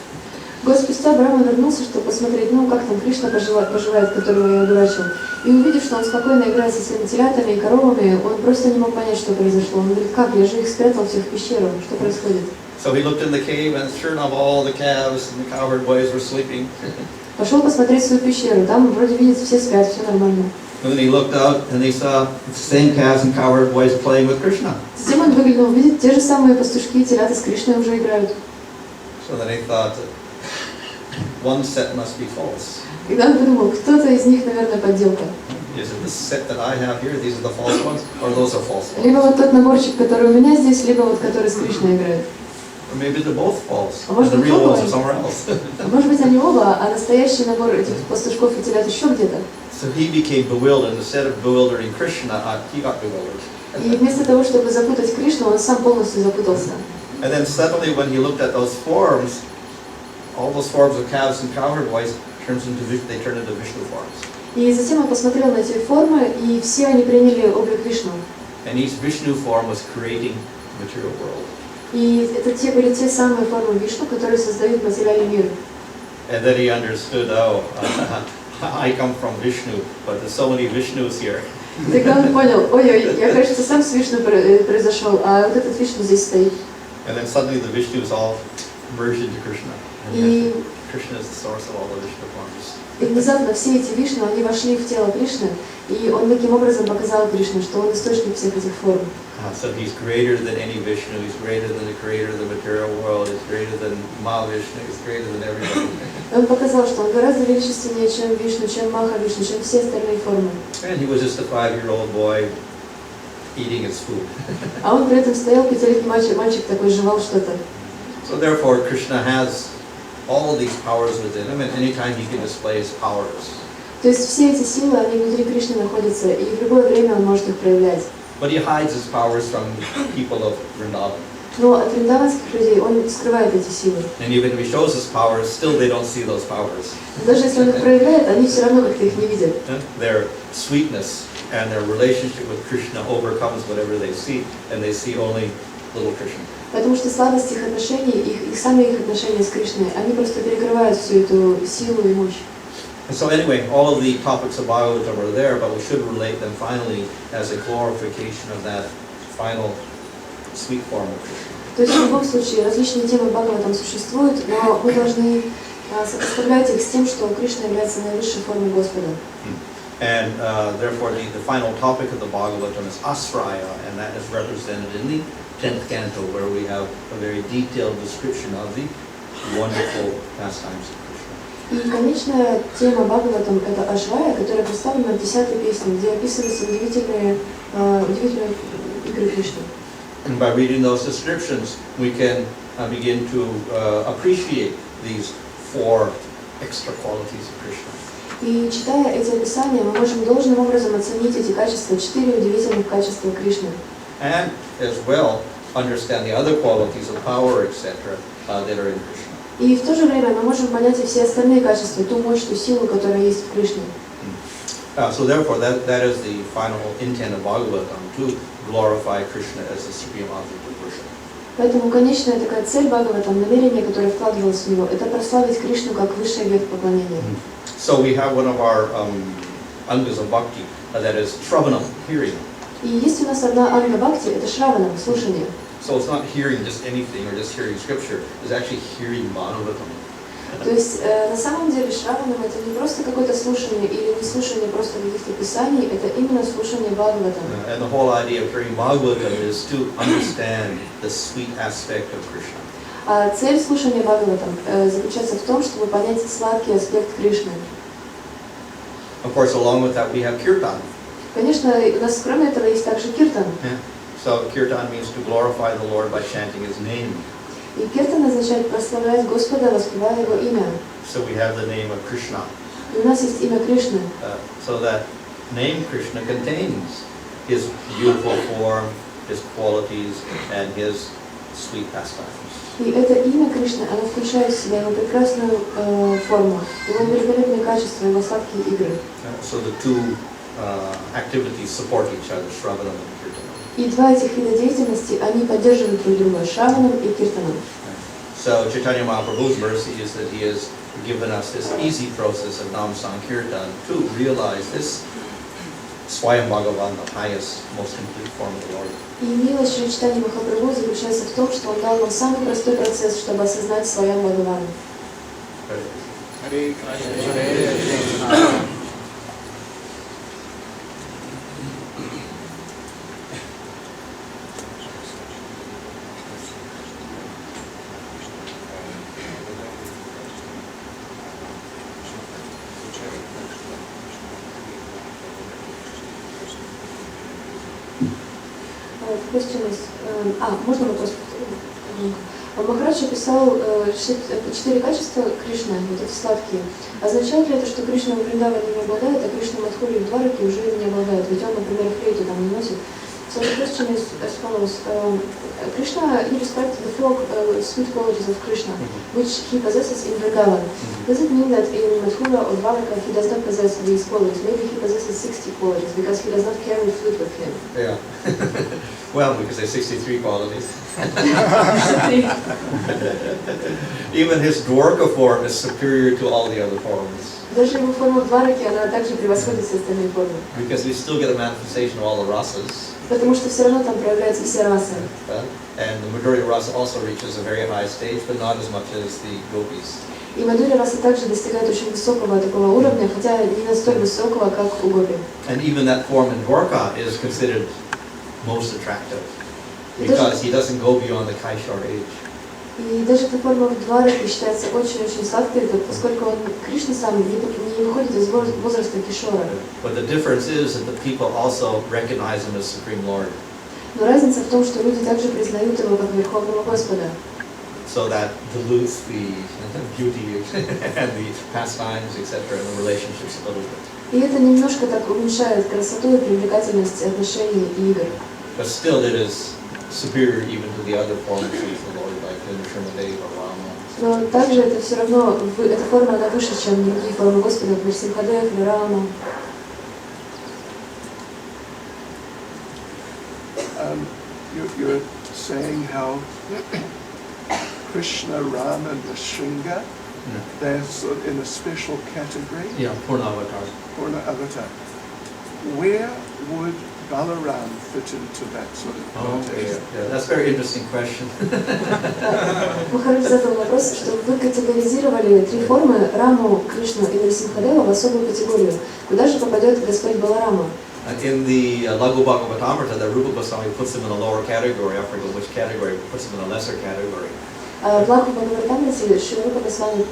Год спустя Брахма вернулся, чтобы посмотреть, ну как там Кришна поживает, которого я одурачил. И увидев, что он спокойно играет со своими телятами и коровами, он просто не мог понять, что произошло. Он говорит, как, я же их спрятал всех в пещеру, что происходит? So he looked in the cave, and sure enough, all the calves and the cowherd boys were sleeping. Пошел посмотреть свою пещеру, там вроде видит, все спят, все нормально. And then he looked out, and he saw the same calves and cowherd boys playing with Krishna. Затем он выглянул, видит, те же самые пастушки и телята с Кришной уже играют. So then he thought, one set must be false. И он подумал, кто-то из них, наверное, подделка. Is it the set that I have here? These are the false ones, or those are false ones? Либо вот тот наборчик, который у меня здесь, либо вот который с Кришной играет. Or maybe they're both false, А and может the быть, real оба? ones are somewhere else. А может быть, они оба, а настоящий набор этих пастушков и телят еще где-то. So he became bewildered. Instead of bewildering Krishna, he got bewildered. И вместо того, чтобы запутать Кришну, он сам полностью запутался. And then suddenly, when he looked at those forms, all those forms of calves and cowherd boys turn into Vishnu forms. И затем он посмотрел на эти формы, и все они приняли облик Вишну. And each Vishnu form was creating the material world. И это были те самые формы Вишну, которые создают материальный мир. And then he understood, oh, I come from Vishnu, but there's so many Vishnus here. Тогда он понял, ой-ой, я, кажется, сам с Вишну произошел, а вот этот Вишну здесь стоит. And then suddenly the Vishnus all merged into Krishna. И, Krishna is the source of all the Vishnu forms. и внезапно все эти Вишну, они вошли в тело Кришны, и он таким образом показал Кришне, что он источник всех этих форм. So he's greater than any Vishnu, he's greater than the creator of the material world, he's greater than Mahavishnu, he's greater than everybody. И он показал, что он гораздо величественнее, чем Вишну, чем Маха-Вишну, чем все остальные формы. And he was just a 5-year-old boy eating his food. А он при этом стоял, 5-летний мальчик такой, жевал что-то. So therefore Krishna has all these powers within him, and anytime he can display his powers. То есть все эти силы, они внутри Кришны находятся, и в любое время он может их проявлять. But he hides his powers from people of Vrindavan. Но от вриндаванских людей он скрывает эти силы. And even if he shows his powers, still they don't see those powers. Даже если он их проявляет, они все равно как-то их не видят. Their sweetness and their relationship with Krishna overcomes whatever they see, and they see only little Krishna. Потому что сладость их отношений, сами их отношения с Кришной, они просто перекрывают всю эту силу и мощь. And so anyway, all of the topics of Bhagavatam are there, but we should relate them finally as a glorification of that final sweet form of Krishna. То есть в любом случае различные темы Бхагаватам существуют, но мы должны сопоставлять их с тем, что Кришна является наивысшей формой Господа. And therefore the final topic of the Bhagavatam is Asraya, and that is represented in the 10th canto, where we have a very detailed description of the wonderful pastimes of Krishna. И конечная тема Бхагаватам — это Ашвая, которая представлена в 10-й песне, где описываются удивительные игры Кришны. And by reading those descriptions, we can begin to appreciate these 4 extra qualities of Krishna. И читая эти описания, мы можем должным образом оценить эти качества, 4 удивительных качества Кришны. And as well, understand the other qualities of power, etc., that are in Krishna. И в то же время мы можем понять и все остальные качества, ту мощь, ту силу, которая есть в Кришне. So therefore, that is the final intent of Bhagavatam, to glorify Krishna as the supreme object of worship. Поэтому конечная такая цель Бхагаватам, намерение, которое вкладывалось в него, это прославить Кришну как высший объект поклонения. So we have one of our angas of bhakti, that is Shravanam, hearing. И есть у нас одна анга бхакти, это Шраванам, слушание. So it's not hearing just anything or just hearing scripture, it's actually hearing Bhagavatam. То есть на самом деле Шраванам это не просто какое-то слушание или не слушание просто каких-то писаний, это именно слушание Бхагаватам. And the whole idea of hearing Bhagavatam is to understand the sweet aspect of Krishna. А цель слушания Бхагаватам заключается в том, чтобы понять сладкий аспект Кришны. Of course, along with that we have kirtan. Конечно, у нас кроме этого есть также киртан. So kirtan means to glorify the Lord by chanting His name. И киртан означает прославлять Господа, воспевая Его имя. So we have the name of Krishna. И у нас есть имя Кришны. So that name Krishna contains His beautiful form, His qualities, and His sweet pastimes. И это имя Кришны, оно включает в себя Его прекрасную форму, Его великолепные качества, Его сладкие игры. So the two activities support each other, Shravanam and Kirtanam. И два этих вида деятельности, они поддерживают друг друга, Шраванам и Киртаном. So Chaitanya Mahaprabhu's mercy is that he has given us this easy process of Nam Sankirtan to realize this Swayam Bhagavan, the highest, most complete form of the Lord. И милость Шри Чайтаньи Махапрабху заключается в том, что Он дал нам самый простой процесс, чтобы осознать Сваям Бхагавана. Hare Krishna. Можно вопрос? Махарадж описал 4 качества Кришны, вот эти сладкие. Означает ли это, что Кришна в Вриндаване не обладает, а Кришна в Мадхуре и в Двараке уже не обладает? Ведь он, например, флейту там не носит. So the question is as follows. Krishna illustrated the 4 sweet qualities of Krishna, which he possesses in Vrindavan. Does it mean that in Mathura or Dwaraka he does not possess these qualities? Maybe he possesses 60 qualities because he does not carry flute with him. Yeah. Well, because there's 63 qualities. Even his Dwarka form is superior to all the other forms. Даже его форма в Двараке, она также превосходит все остальные формы. Because we still get a manifestation of all the rasas. Потому что все равно там проявляются все расы. And the Madhurya rasa also reaches a very high stage, but not as much as the gopis. И Мадхурья раса также достигает очень высокого такого уровня, хотя не настолько высокого, как у гопи. And even that form in Dwarka is considered most attractive, because he doesn't go beyond the Kaishar age. И даже эта форма в Двараке считается очень-очень сладкой, поскольку он, Кришна сам не выходит из возраста Кишора. But the difference is that the people also recognize him as Supreme Lord. Но разница в том, что люди также признают его как Верховного Господа. So that dilutes the beauty and the pastimes, etc., and the relationships a little bit. И это немножко так уменьшает красоту и привлекательность отношений и игр. But still it is superior even to the other forms of the Lord, like Nrsimhadev or Rama. Но также это все равно, эта форма, она выше, чем другие формы Господа, Нрсимхадев, Рама. You're saying how Krishna, Rama, and Nrsimha, they're sort of in a special category. Yeah, Purnavatar. Purna Avatar. Where would Balaram fit into that sort of context? Yeah, that's a very interesting question. Махарадж задал вопрос, что вы категоризировали 3 формы, Раму, Кришну и Нрсимхадева, в особую категорию. Куда же попадет Господь Баларама? In the Laghu Bhagavatamrita, the Rupa Goswami puts him in a lower category. I forget which category, puts him in a lesser category. Плаху Бхагаватамрите Шрила Рупа Госвами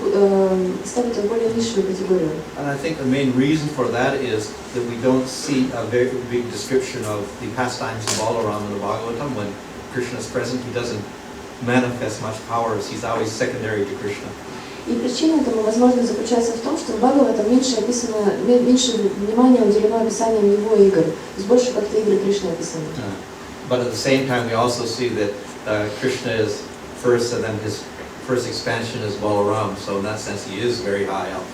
ставит в более низшую категорию. And I think the main reason for that is that we don't see a very big description of the pastimes of Balaram in the Bhagavatam. When Krishna is present, he doesn't manifest much powers. He's always secondary to Krishna. И причина этому, возможно, заключается в том, что в Бхагаватам меньше внимания уделено описаниям его игр, то есть больше как-то игры Кришны описаны. But at the same time, we also see that Krishna is first, and then his first expansion is Balaram. So in that sense, he is very high up.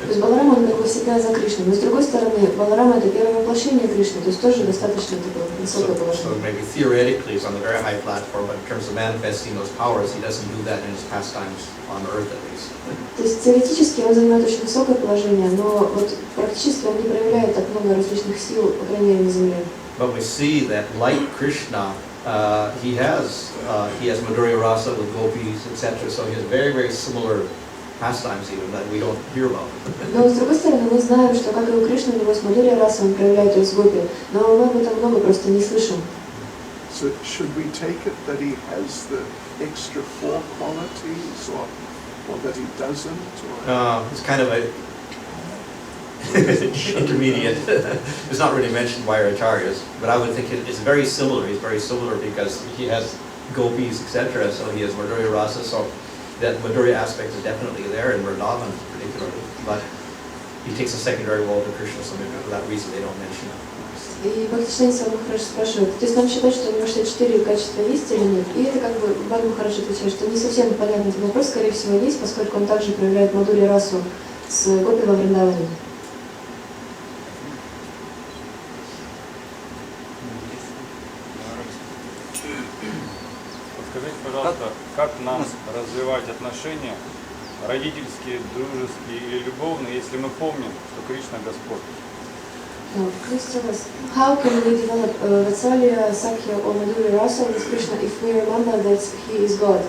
То есть Баларам, он как бы всегда за Кришной. Но с другой стороны, Баларам это первое воплощение Кришны, то есть тоже достаточно такое высокое So положение. maybe theoretically he's on a very high platform, but in terms of manifesting those powers, he doesn't do that in his pastimes on earth at least. То есть теоретически он занимает очень высокое положение, но вот практически он не проявляет так много различных сил, по крайней мере, на земле. But we see that like Krishna, he has Madhurya Rasa with gopis, etc. So he has very similar pastimes even that we don't hear about. Но с другой стороны, мы знаем, что как и у Кришны, у него с Мадхурья Раса он проявляет из гопи, но мы об этом много просто не слышим. So should we take it that he has the extra 4 qualities, or that he doesn't? Or? It's kind of a intermediate. It's not really mentioned by our acharyas, but I would think it's very similar. He's very similar because he has gopis, etc. So he has Madhurya Rasa. So that Madhurya aspect is definitely there in Vrindavan particularly. But he takes a secondary role to Krishna, so maybe for that reason they don't mention it. И Бхактисиddханта Свами Махарадж спрашивает, то есть нам считать, что у него все 4 качества есть или нет? И это как бы Бхагаван Махарадж отвечает, что не совсем понятный этот вопрос, скорее всего, есть, поскольку он также проявляет Мадхурья Расу с гопи во Вриндаване. Подскажите, пожалуйста, как нам развивать отношения, родительские, дружеские или любовные, если мы помним, что Кришна Господь? No, please tell us, how can we develop Vatsalya, Sakhya or Madhurya Rasa with Krishna if we remember that he is God?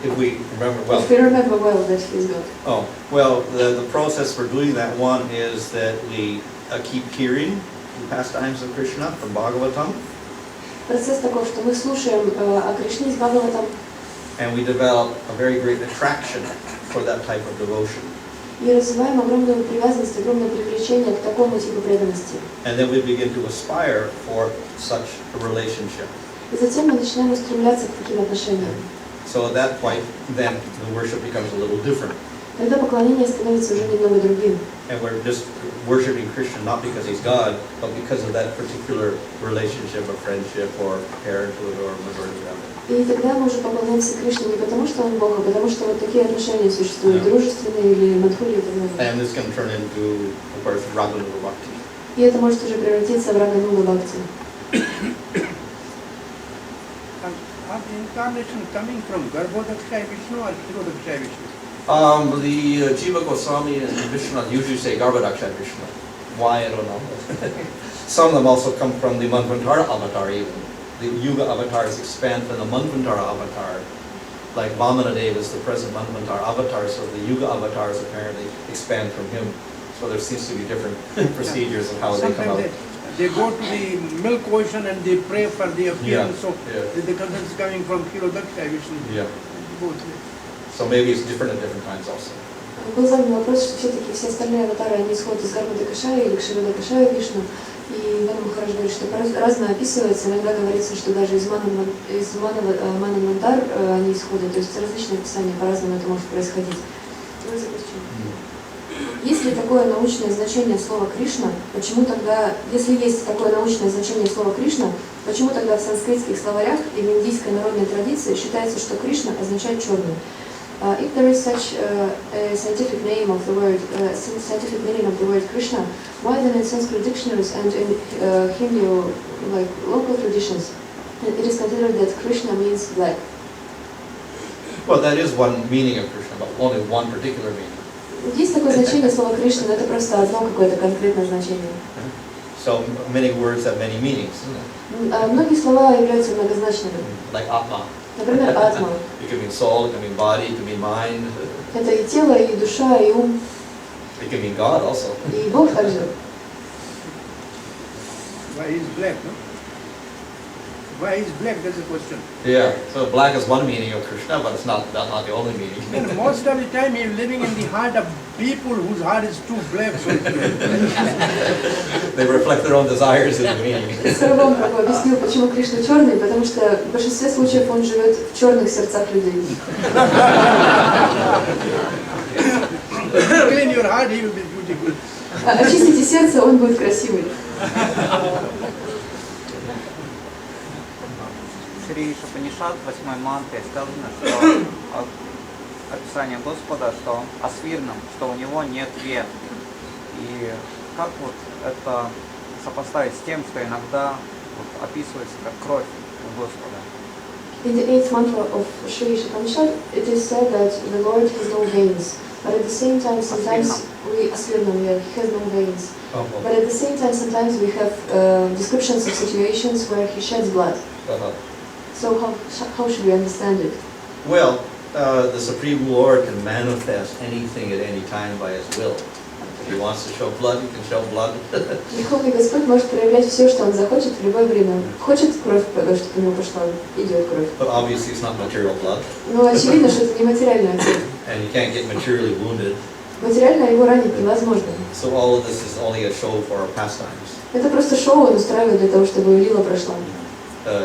If we remember well. If we remember well that he is God. Oh, well, the process for doing that one is that we keep hearing the pastimes of Krishna from Bhagavatam. Процесс такой, что мы слушаем о Кришне из Бхагаватам, And we develop a very great attraction for that type of devotion. и развиваем огромную привязанность, огромное привлечение к такому типу преданности. And then we begin to aspire for such a relationship. И затем мы начинаем устремляться к таким отношениям. So at that point, then the worship becomes a little different. Тогда поклонение становится уже немного другим. And we're just worshiping Krishna not because he's God, but because of that particular relationship of friendship or parenthood or whatever. И тогда мы уже поклоняемся Кришне не потому, что он Бог, а потому что вот такие отношения существуют, дружественные или мадхурья и так далее. And this can turn into, of course, Raganuga Bhakti. И это может уже превратиться в Рагануга Бхакти. Are the incarnation coming from Garbhodakshay Vishnu or Kshirodakshay Vishnu? The Jiva Goswami and Vishwanath usually say Garbhodakshay Vishnu. Why, I don't know. Some of them also come from the Manvantara avatar even. The Yuga avatars expand from the Manvantara avatar. Like Vamanadeva is the present Manvantara avatar, so the Yuga avatars apparently expand from him. So there seems to be different procedures of how they come out. Sometimes they go to the milk ocean and they pray for the appearance, so the concept is coming from Kshirodakshay Vishnu. Yeah. Both ways. So maybe it's different at different times also. Был задан вопрос, что все-таки все остальные аватары, они исходят из Гарбхадакашая или Кширадакашая Вишну. И Бхагаван Махарадж говорит, что разное описывается. Иногда говорится, что даже из Мананмантар они исходят. То есть различные описания, по-разному это может происходить. Есть ли такое научное значение слова Кришна, почему тогда, если есть такое научное значение слова Кришна, почему тогда в санскритских словарях и в индийской народной традиции считается, что Кришна означает черный? If there is such a scientific name of the word, scientific meaning of the word Krishna, why then in Sanskrit dictionaries and in Hindu, like local traditions, it is considered that Krishna means black? Well, that is one meaning of Krishna, but only one particular meaning. Есть такое значение слова Кришна, но это просто одно какое-то конкретное значение. So many words have many meanings. Многие слова являются многозначными. Like Atma. Например, атма. It can mean soul, it can mean body, it can mean mind. Это и тело, и душа, и ум, It can mean God also. и Бог также. Why is black, no? Why is black? That's the question. Yeah, so black is one meaning of Krishna, but it's not the only meaning. And most of the time he is living in the heart of people whose heart is too black. So They reflect their own desires in the meaning. Сарабам Прабху объяснил, почему Кришна черный, потому что в большинстве случаев он живет в черных сердцах людей. clean your heart, he will be beautiful. Очистите сердце, он будет красивый. Шри Шапанишат, 8 мантре, сказано, что описание Господа, что он асвирным, что у него нет вен. И как вот это сопоставить с тем, что иногда вот описывается как кровь у Господа? In the 8th mantra of Sri Upanishad, it is said that the Lord has no veins, but at the same time, sometimes he has no veins. But at the same time, sometimes we have descriptions of situations where he sheds blood. So how should we understand it? Well, the Supreme Lord can manifest anything at any time by His will. If He wants to show blood, He can show blood. Верховный Господь может проявлять все, что Он захочет в любое время. Хочет кровь, чтобы у него пошла, идет кровь. But obviously it's not material blood. Но очевидно, что это не материальная кровь. And you can't get materially wounded. Материально его ранить невозможно. So all of this is only a show for our pastimes. Это просто шоу он устраивает для того, чтобы лила прошла.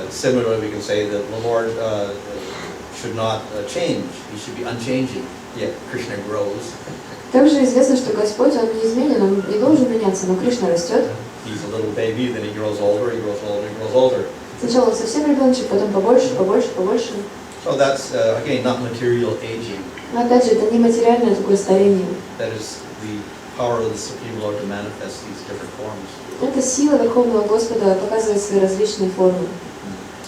Similarly, we can say that the Lord should not change. He should be unchanging. Yet Krishna grows. Также известно, что Господь, Он неизменен, Он не должен меняться, но Кришна растет. He's a little baby, then he grows older, he grows older, he grows older. Сначала он совсем ребеночек, потом побольше, побольше, побольше. So that's, again, not material aging. Но опять же, это не материальное такое старение. That is the power of the Supreme Lord to manifest these different forms. Это сила Верховного Господа показывает свои различные формы.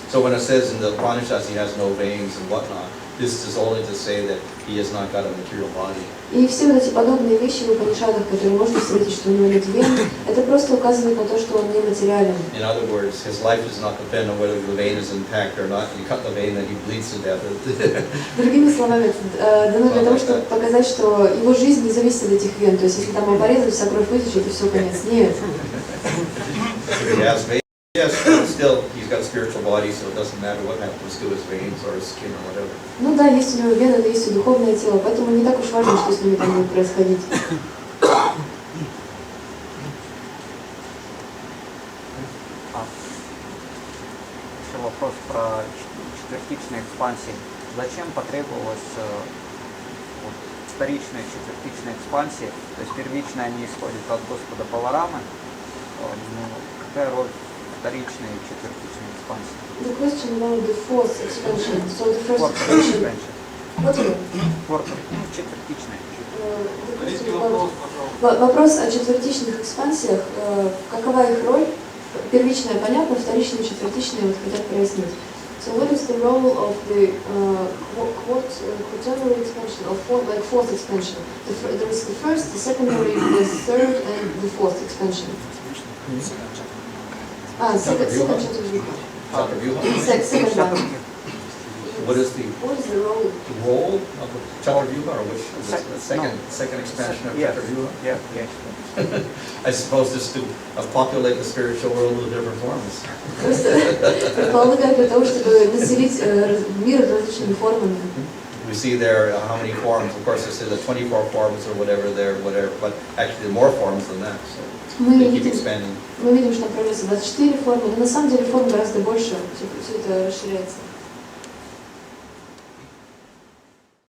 So when it says in the Upanishads he has no veins and whatnot, this is only to say that he has not got a material body. И все вот эти подобные вещи в Упанишадах, которые можно встретить, что у него нет вен, это просто указывает на то, что он не материален. In other words, his life does not depend on whether the vein is intact or not. You cut the vein, then he bleeds to death. Другими словами, это дано для того, чтобы показать, что его жизнь не зависит от этих вен. То есть, если там его порезать, вся кровь вытечет, и все, конец. Нет. He has veins, yes, but still he's got a spiritual body, so it doesn't matter what happens to his veins or his skin or whatever. Ну да, есть у него вены, но есть и духовное тело, поэтому не так уж важно, что с ними там будет происходить. Еще вопрос про четвертичные экспансии. Зачем потребовалось вот, вторичные и четвертичные экспансии? То есть первичные они исходят от Господа Баларамы. Какая роль вторичной и четвертичной экспансии? The question about the fourth expansion. So the first expansion. What is it? Четвертичная. Вопрос о четвертичных экспансиях. Какова их роль? Первичная понятно, вторичная и четвертичная вот хотят прояснить. So what is the role of the quaternary expansion, or fourth expansion? There is the first, the secondary, the third, and the fourth expansion. Second one. What is the role of the Chaturvyuha, or which is the second expansion of Chaturvyuha? Yeah. I suppose just to populate the spiritual world with different forms. Предполагаю, для того, чтобы населить мир различными формами. We see there how many forms. Of course, they say the 24 forms or whatever there, but actually there are more forms than that. So they keep expanding. Мы видим, что там проявляется 24 формы, но на самом деле форм гораздо больше, все это расширяется.